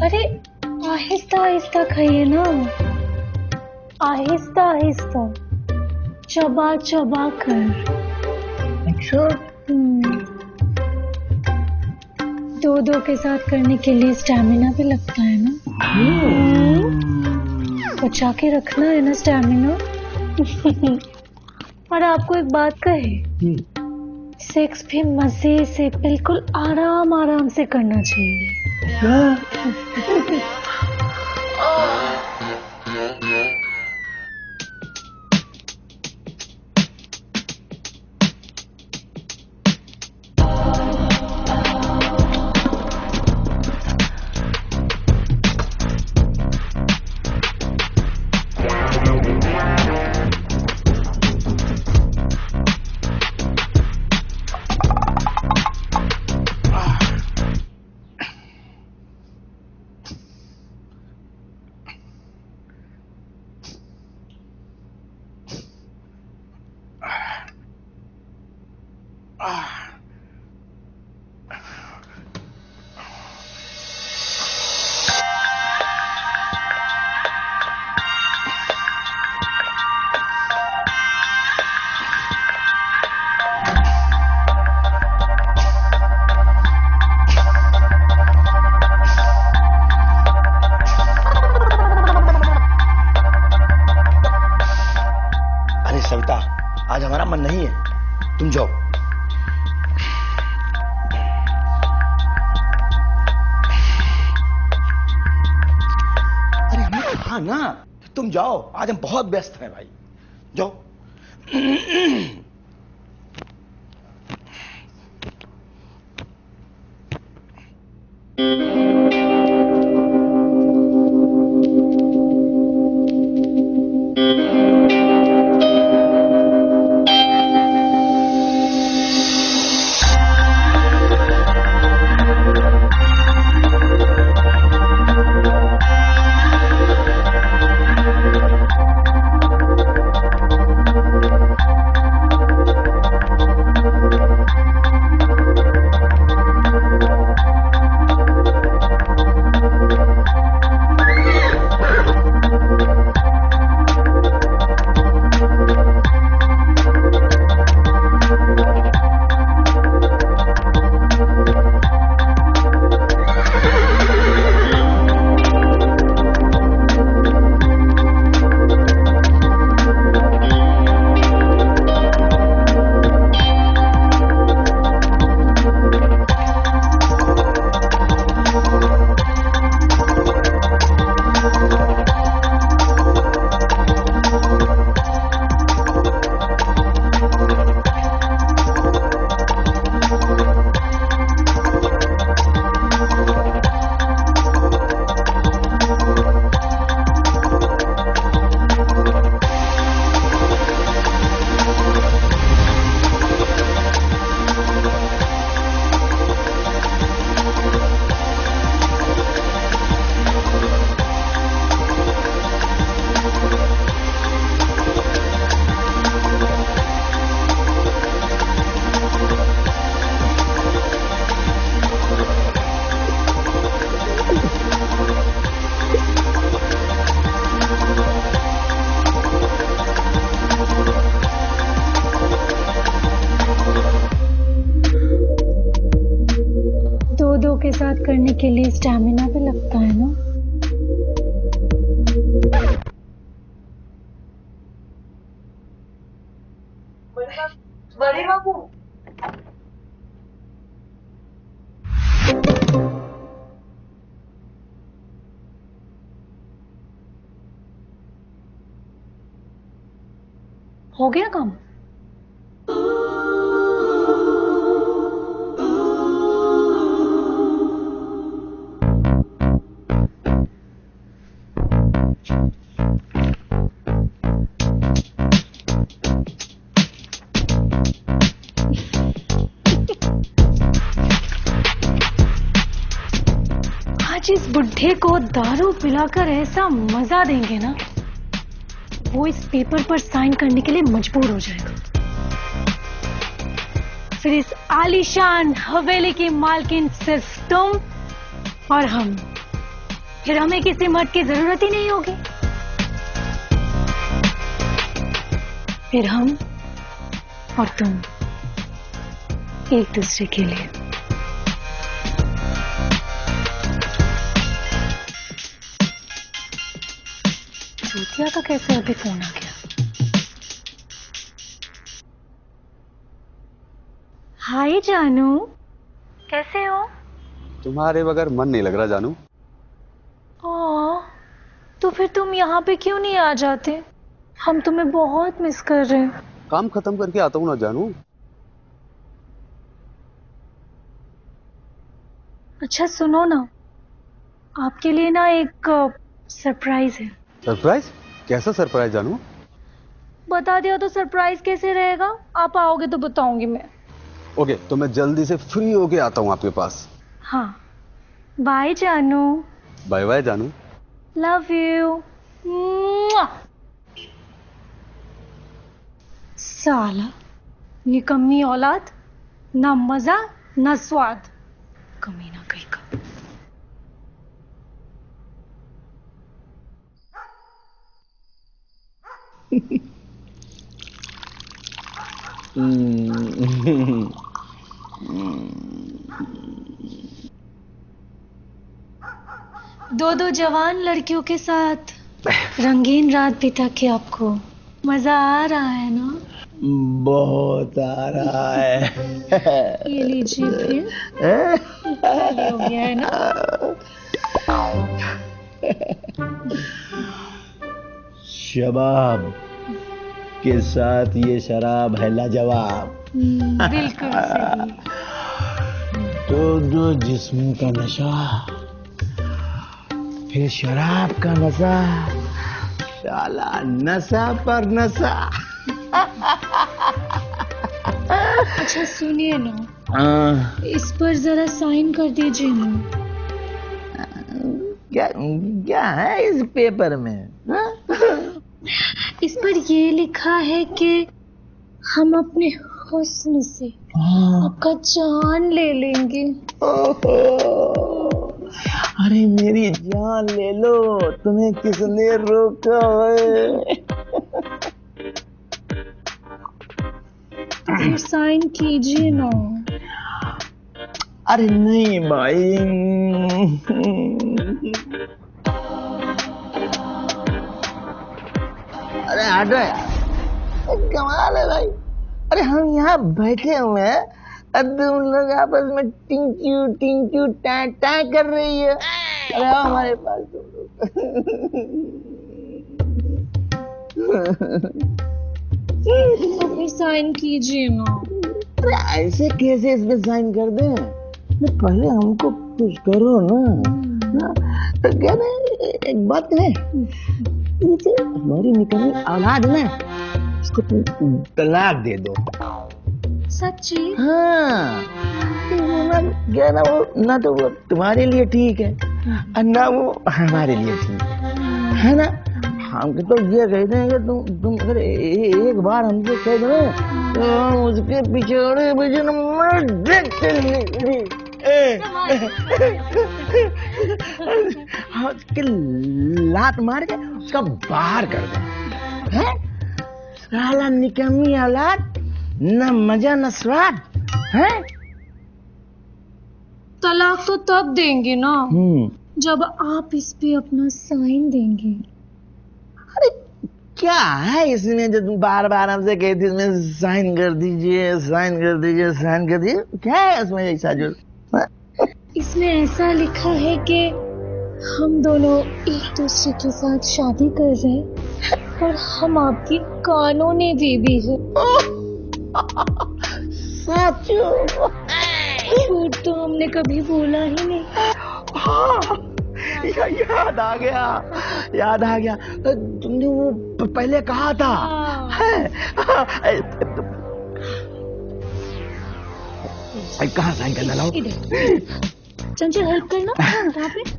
अरे आहिस्ता आहिस्ता खाइए ना, आहिस्ता आहिस्ता, चबा चबा कर। अच्छा, दो के साथ करने के लिए स्टैमिना भी लगता है ना, बचा के रखना है ना स्टैमिना। और आपको एक बात कहे, सेक्स भी मजे से बिल्कुल आराम आराम से करना चाहिए। सविता, आज हमारा मन नहीं है, तुम जाओ। अरे हमने कहा ना, तुम जाओ, आज हम बहुत व्यस्त हैं भाई, जाओ। के साथ करने के लिए स्टैमिना भी लगता है ना। बड़े बाबू, हो गया काम? आज इस बुढ़े को दारू पिलाकर ऐसा मजा देंगे ना, वो इस पेपर पर साइन करने के लिए मजबूर हो जाएगा। फिर इस आलीशान हवेली की मालकिन सिर्फ तुम और हम, फिर हमें किसी मर्द की जरूरत ही नहीं होगी। फिर हम और तुम एक दूसरे के लिए। चूतिया का कैसे अभी फोन आ गया? हाय जानू, कैसे हो? तुम्हारे बगैर मन नहीं लग रहा जानू। ओ, तो फिर तुम यहाँ पे क्यों नहीं आ जाते? हम तुम्हें बहुत मिस कर रहे हैं। काम खत्म करके आता हूँ ना जानू। अच्छा सुनो ना, आपके लिए ना एक सरप्राइज है। सरप्राइज? कैसा सरप्राइज जानू? बता दिया तो सरप्राइज कैसे रहेगा? आप आओगे तो बताऊंगी मैं। ओके, तो मैं जल्दी से फ्री होके आता हूँ आपके पास। हाँ, बाय जानू। बाय बाय जानू। Love you. साला निकम्मी औलाद, ना मजा ना स्वाद, कमीना कहीं का। दो दो जवान लड़कियों के साथ रंगीन रात बिता के आपको मजा आ रहा है ना? बहुत आ रहा है। ये लीजिए फिर। हो गया है ना? शबाब के साथ ये शराब है लाजवाब। बिल्कुल सही। दो जिस्म का नशा, फिर शराब का नशा, साला नशा पर नशा। अच्छा सुनिए ना, इस पर जरा साइन कर दीजिए ना। क्या क्या है इस पेपर में? इस पर ये लिखा है कि हम अपने हुस्न से आपका जान ले लेंगे। अरे मेरी जान ले लो, तुम्हें किसने रोका है? फिर साइन कीजिए ना। अरे नहीं भाई। अरे हटो यार, कमाल है भाई। अरे हम यहाँ बैठे हुए हैं और तुम लोग आपस में टिंक्यू टा कर रही है। अरे आओ हमारे पास तुम लोग। तो फिर साइन कीजिए ना। अरे ऐसे कैसे इसमें साइन कर दें? पहले हमको कुछ करो ना। तो क्या ना, एक बात है, हमारी निकलनी औलाद ना, इसको तुम तलाक दे दो। सच्ची? हाँ, क्या ना, वो ना तो वो तुम्हारे लिए ठीक है और ना वो हमारे लिए ठीक है ना। हम तो ये कहते हैं कि तुम अगर एक बार हमसे कह दो तो हम उसके पिछड़े उसके लात मार के उसका बाहर कर दे। हैं? साला निकम्मी औलाद, न मजा न स्वाद है। तलाक तो तब देंगे ना जब आप इस पे अपना साइन देंगे। अरे क्या है इसमें जो तुम बार बार हमसे कहती, इसमें साइन कर दीजिए, साइन कर दीजिए, साइन कर दीजिए, क्या है उसमें ऐसा जो? इसमें ऐसा लिखा है कि हम दोनों एक दूसरे के साथ शादी कर रहे हैं और हम आपकी कानूनी बीबी है। साचो? झूठ तो हमने कभी बोला ही नहीं। हाँ, याद आ गया। तुमने वो पहले कहा था। कहाँ साइन करना लाओ? चंचल हेल्प करना यहाँ पे।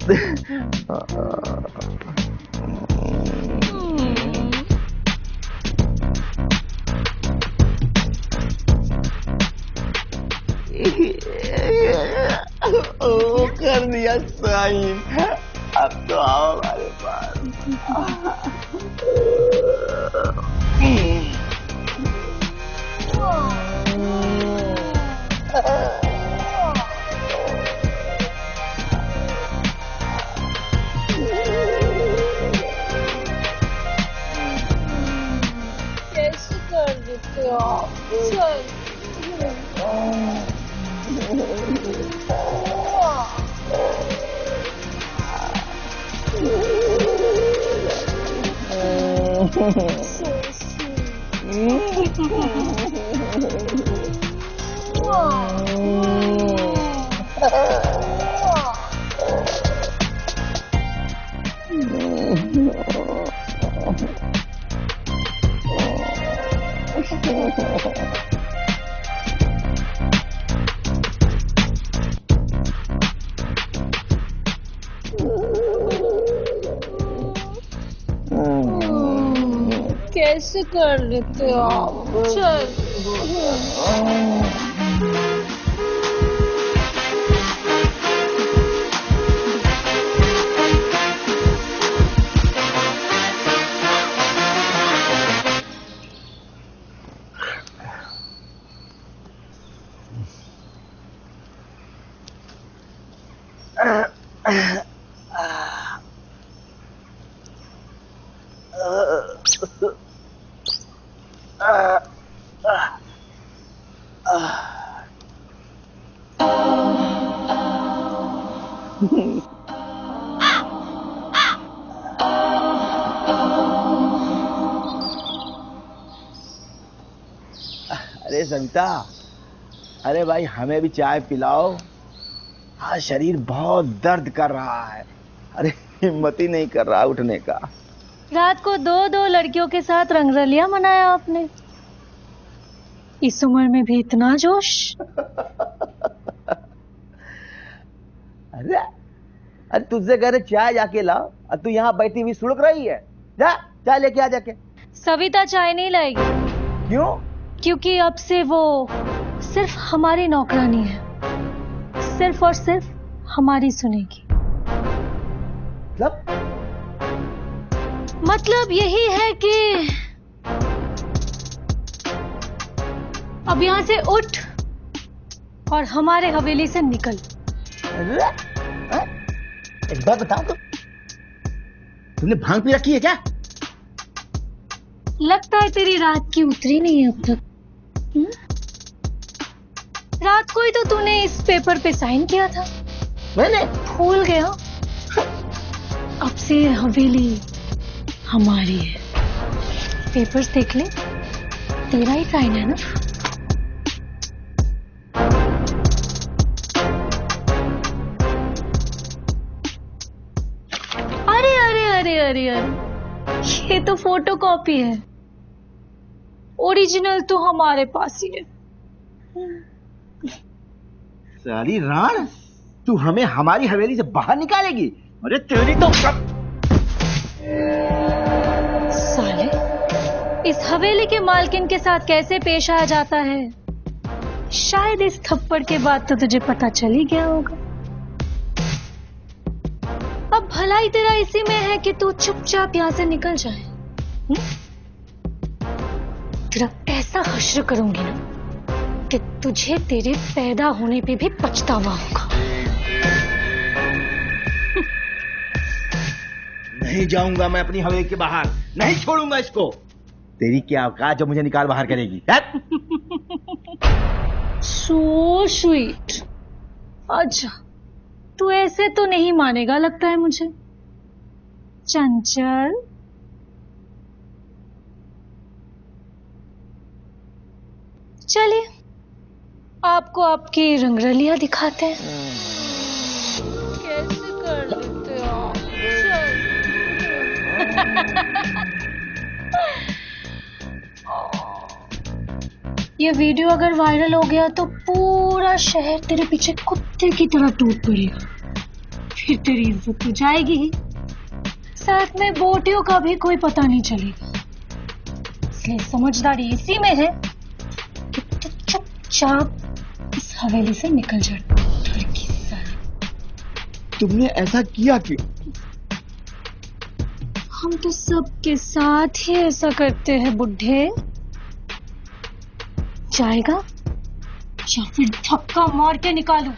ओ, कर दिया साइन। अब तो आओ हमारे पास। कैसे कर देते हो आप? चल। कैसे कर लेते हो आप? चल। अरे सविता, अरे भाई हमें भी चाय पिलाओ। हाँ, शरीर बहुत दर्द कर रहा है। अरे हिम्मत ही नहीं कर रहा उठने का। रात को 2 लड़कियों के साथ रंगरलिया मनाया आपने। इस उम्र में भी इतना जोश? अरे तुझसे कह रहे चाय जाके लाओ, और तू यहाँ बैठी हुई सुड़क रही है। जा चाय लेके आ जाके। सविता चाय नहीं लाएगी। क्यों? क्योंकि अब से वो सिर्फ हमारी नौकरानी है, सिर्फ और सिर्फ हमारी सुनेगी। मतलब यही है कि अब यहां से उठ और हमारे हवेली से निकल। एक बात बताओ तो, तुमने भांग पी रखी है क्या? लगता है तेरी रात की उतरी नहीं है अब तक। रात को ही तो तूने इस पेपर पे साइन किया था। मैंने भूल गया? अब से हवेली हमारी है। पेपर्स देख ले, तेरा ही साइन है ना? अरे अरे अरे अरे अरे, ये तो फोटो कॉपी है। ओरिजिनल तो हमारे पास ही है। साली राण, तू हमें हमारी हवेली से बाहर निकालेगी? अरे तेरी तो साले, इस हवेली के मालकिन के साथ कैसे पेश आया जाता है, शायद इस थप्पड़ के बाद तो तुझे पता चल ही गया होगा। अब भलाई तेरा इसी में है कि तू चुपचाप यहां से निकल जाए। तेरा ऐसा हश्र करूंगी ना कि तुझे तेरे पैदा होने पे भी पछतावा होगा। नहीं जाऊंगा मैं अपनी हवेली के बाहर, नहीं छोड़ूंगा इसको। तेरी क्या औकात जो मुझे निकाल बाहर करेगी? So sweet. अच्छा, तू ऐसे तो नहीं मानेगा लगता है मुझे। चंचल, चलिए आपको आपकी रंगरलियां दिखाते हैं। कैसे कर लेते हो आप? ये वीडियो अगर वायरल हो गया तो पूरा शहर तेरे पीछे कुत्ते की तरह टूट पड़ेगा। फिर तेरी इज्जत तो जाएगी ही, साथ में बोटियों का भी कोई पता नहीं चलेगा। इसलिए समझदारी इसी में है कि तू चुपचाप इस हवेली से निकल जा। तुमने ऐसा किया क्यों? हम तो सबके साथ ही ऐसा करते हैं बुढ़े। जाएगा या फिर धक्का मार के निकालू?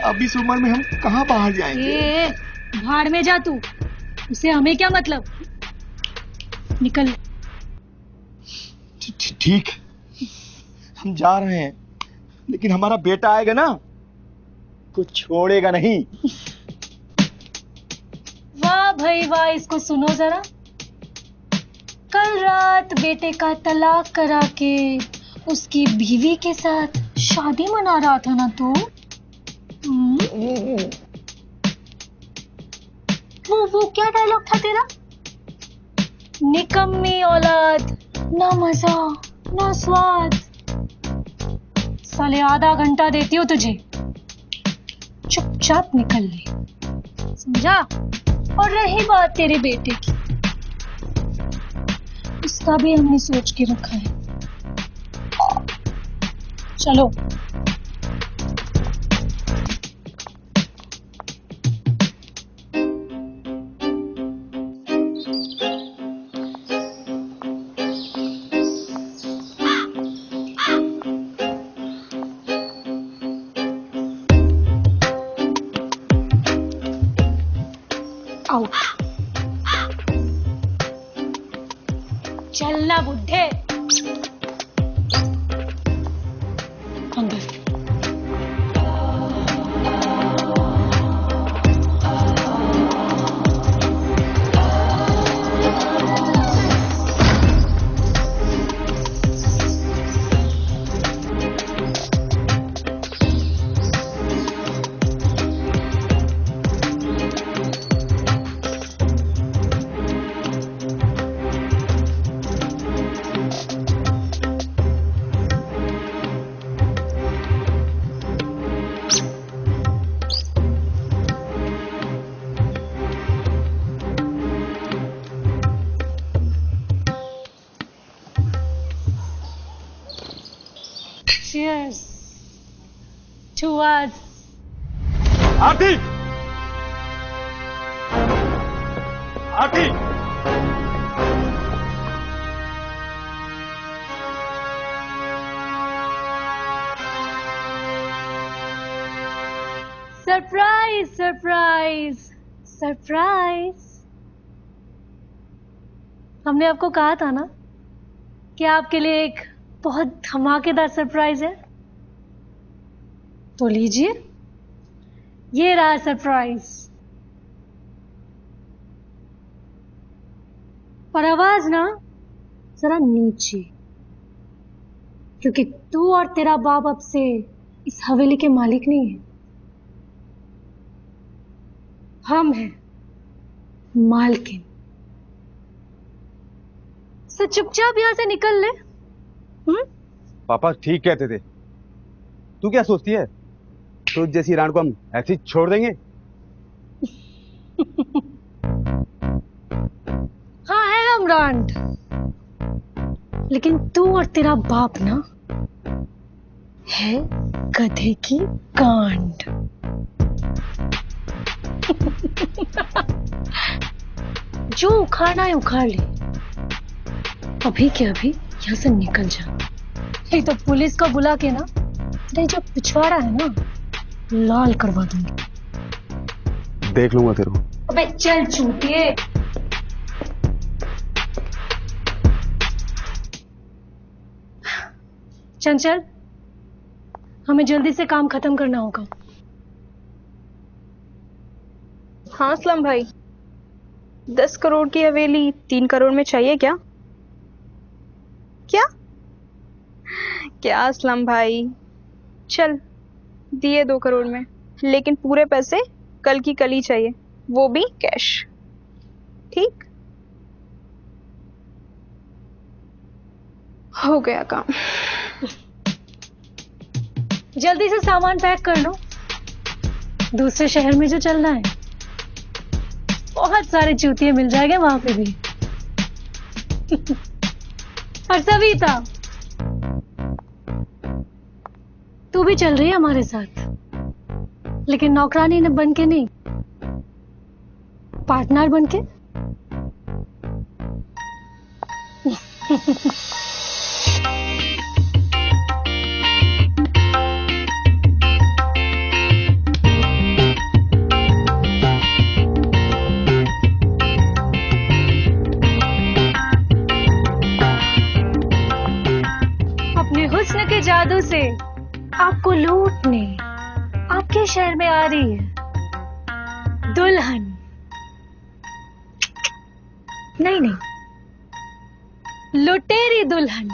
अब इस उम्र में हम कहाँ बाहर जाएंगे? भाड़ में जा तू, उसे हमें क्या मतलब। निकल। ठीक, हम जा रहे हैं, लेकिन हमारा बेटा आएगा ना, कुछ छोड़ेगा नहीं। वाह भाई वाह, इसको सुनो जरा। कल रात बेटे का तलाक करा के उसकी बीवी के साथ शादी मना रहा था ना तू? वो क्या डायलॉग था तेरा? निकम्मी औलाद, ना मजा ना स्वाद। साले आधा घंटा देती हो तुझे, चुपचाप निकल ले, समझा? और रही बात तेरे बेटे की, उसका भी हमने सोच के रखा है। चलो। आउट। चलना बुढ़े। अंदर। Cheers to us. Aarti! Aarti! Surprise surprise surprise. हमने आपको कहा था ना कि आपके लिए एक बहुत धमाकेदार सरप्राइज है। तो लीजिए, ये रहा सरप्राइज। पर आवाज ना जरा नीचे, क्योंकि तू और तेरा बाप अब से इस हवेली के मालिक नहीं है, हम हैं मालकिन। तो चुपचाप यहां से निकल ले। पापा ठीक कहते थे। तू क्या सोचती है, तो जैसी रान को हम ऐसे ही छोड़ देंगे? हाँ है हम रांड, लेकिन तू और तेरा बाप ना है गधे की गांड। जो उखाड़ना है उखाड़ ले, अभी के अभी यहां से निकल जा। नहीं तो पुलिस को बुला के ना तेरे जो पिछवाड़ा है ना लाल करवा दूंगी। देख लूंगा तेरे को। अबे चल चूतिए। चंचल, हमें जल्दी से काम खत्म करना होगा। हाँ असलम भाई, 10 करोड़ की हवेली 3 करोड़ में चाहिए क्या? क्या क्या असलम भाई, चल दिए 2 करोड़ में, लेकिन पूरे पैसे कल की कल ही चाहिए, वो भी कैश। ठीक, हो गया काम। जल्दी से सामान पैक कर लो, दूसरे शहर में जो चलना है। बहुत सारे चूतिए मिल जाएंगे वहां पे भी। और सविता, तू भी चल रही है हमारे साथ, लेकिन नौकरानी ने बन के नहीं, पार्टनर बन के। अपने हुस्न के जादू से आपको लूटने आपके शहर में आ रही है दुल्हन। नहीं, लुटेरी दुल्हन।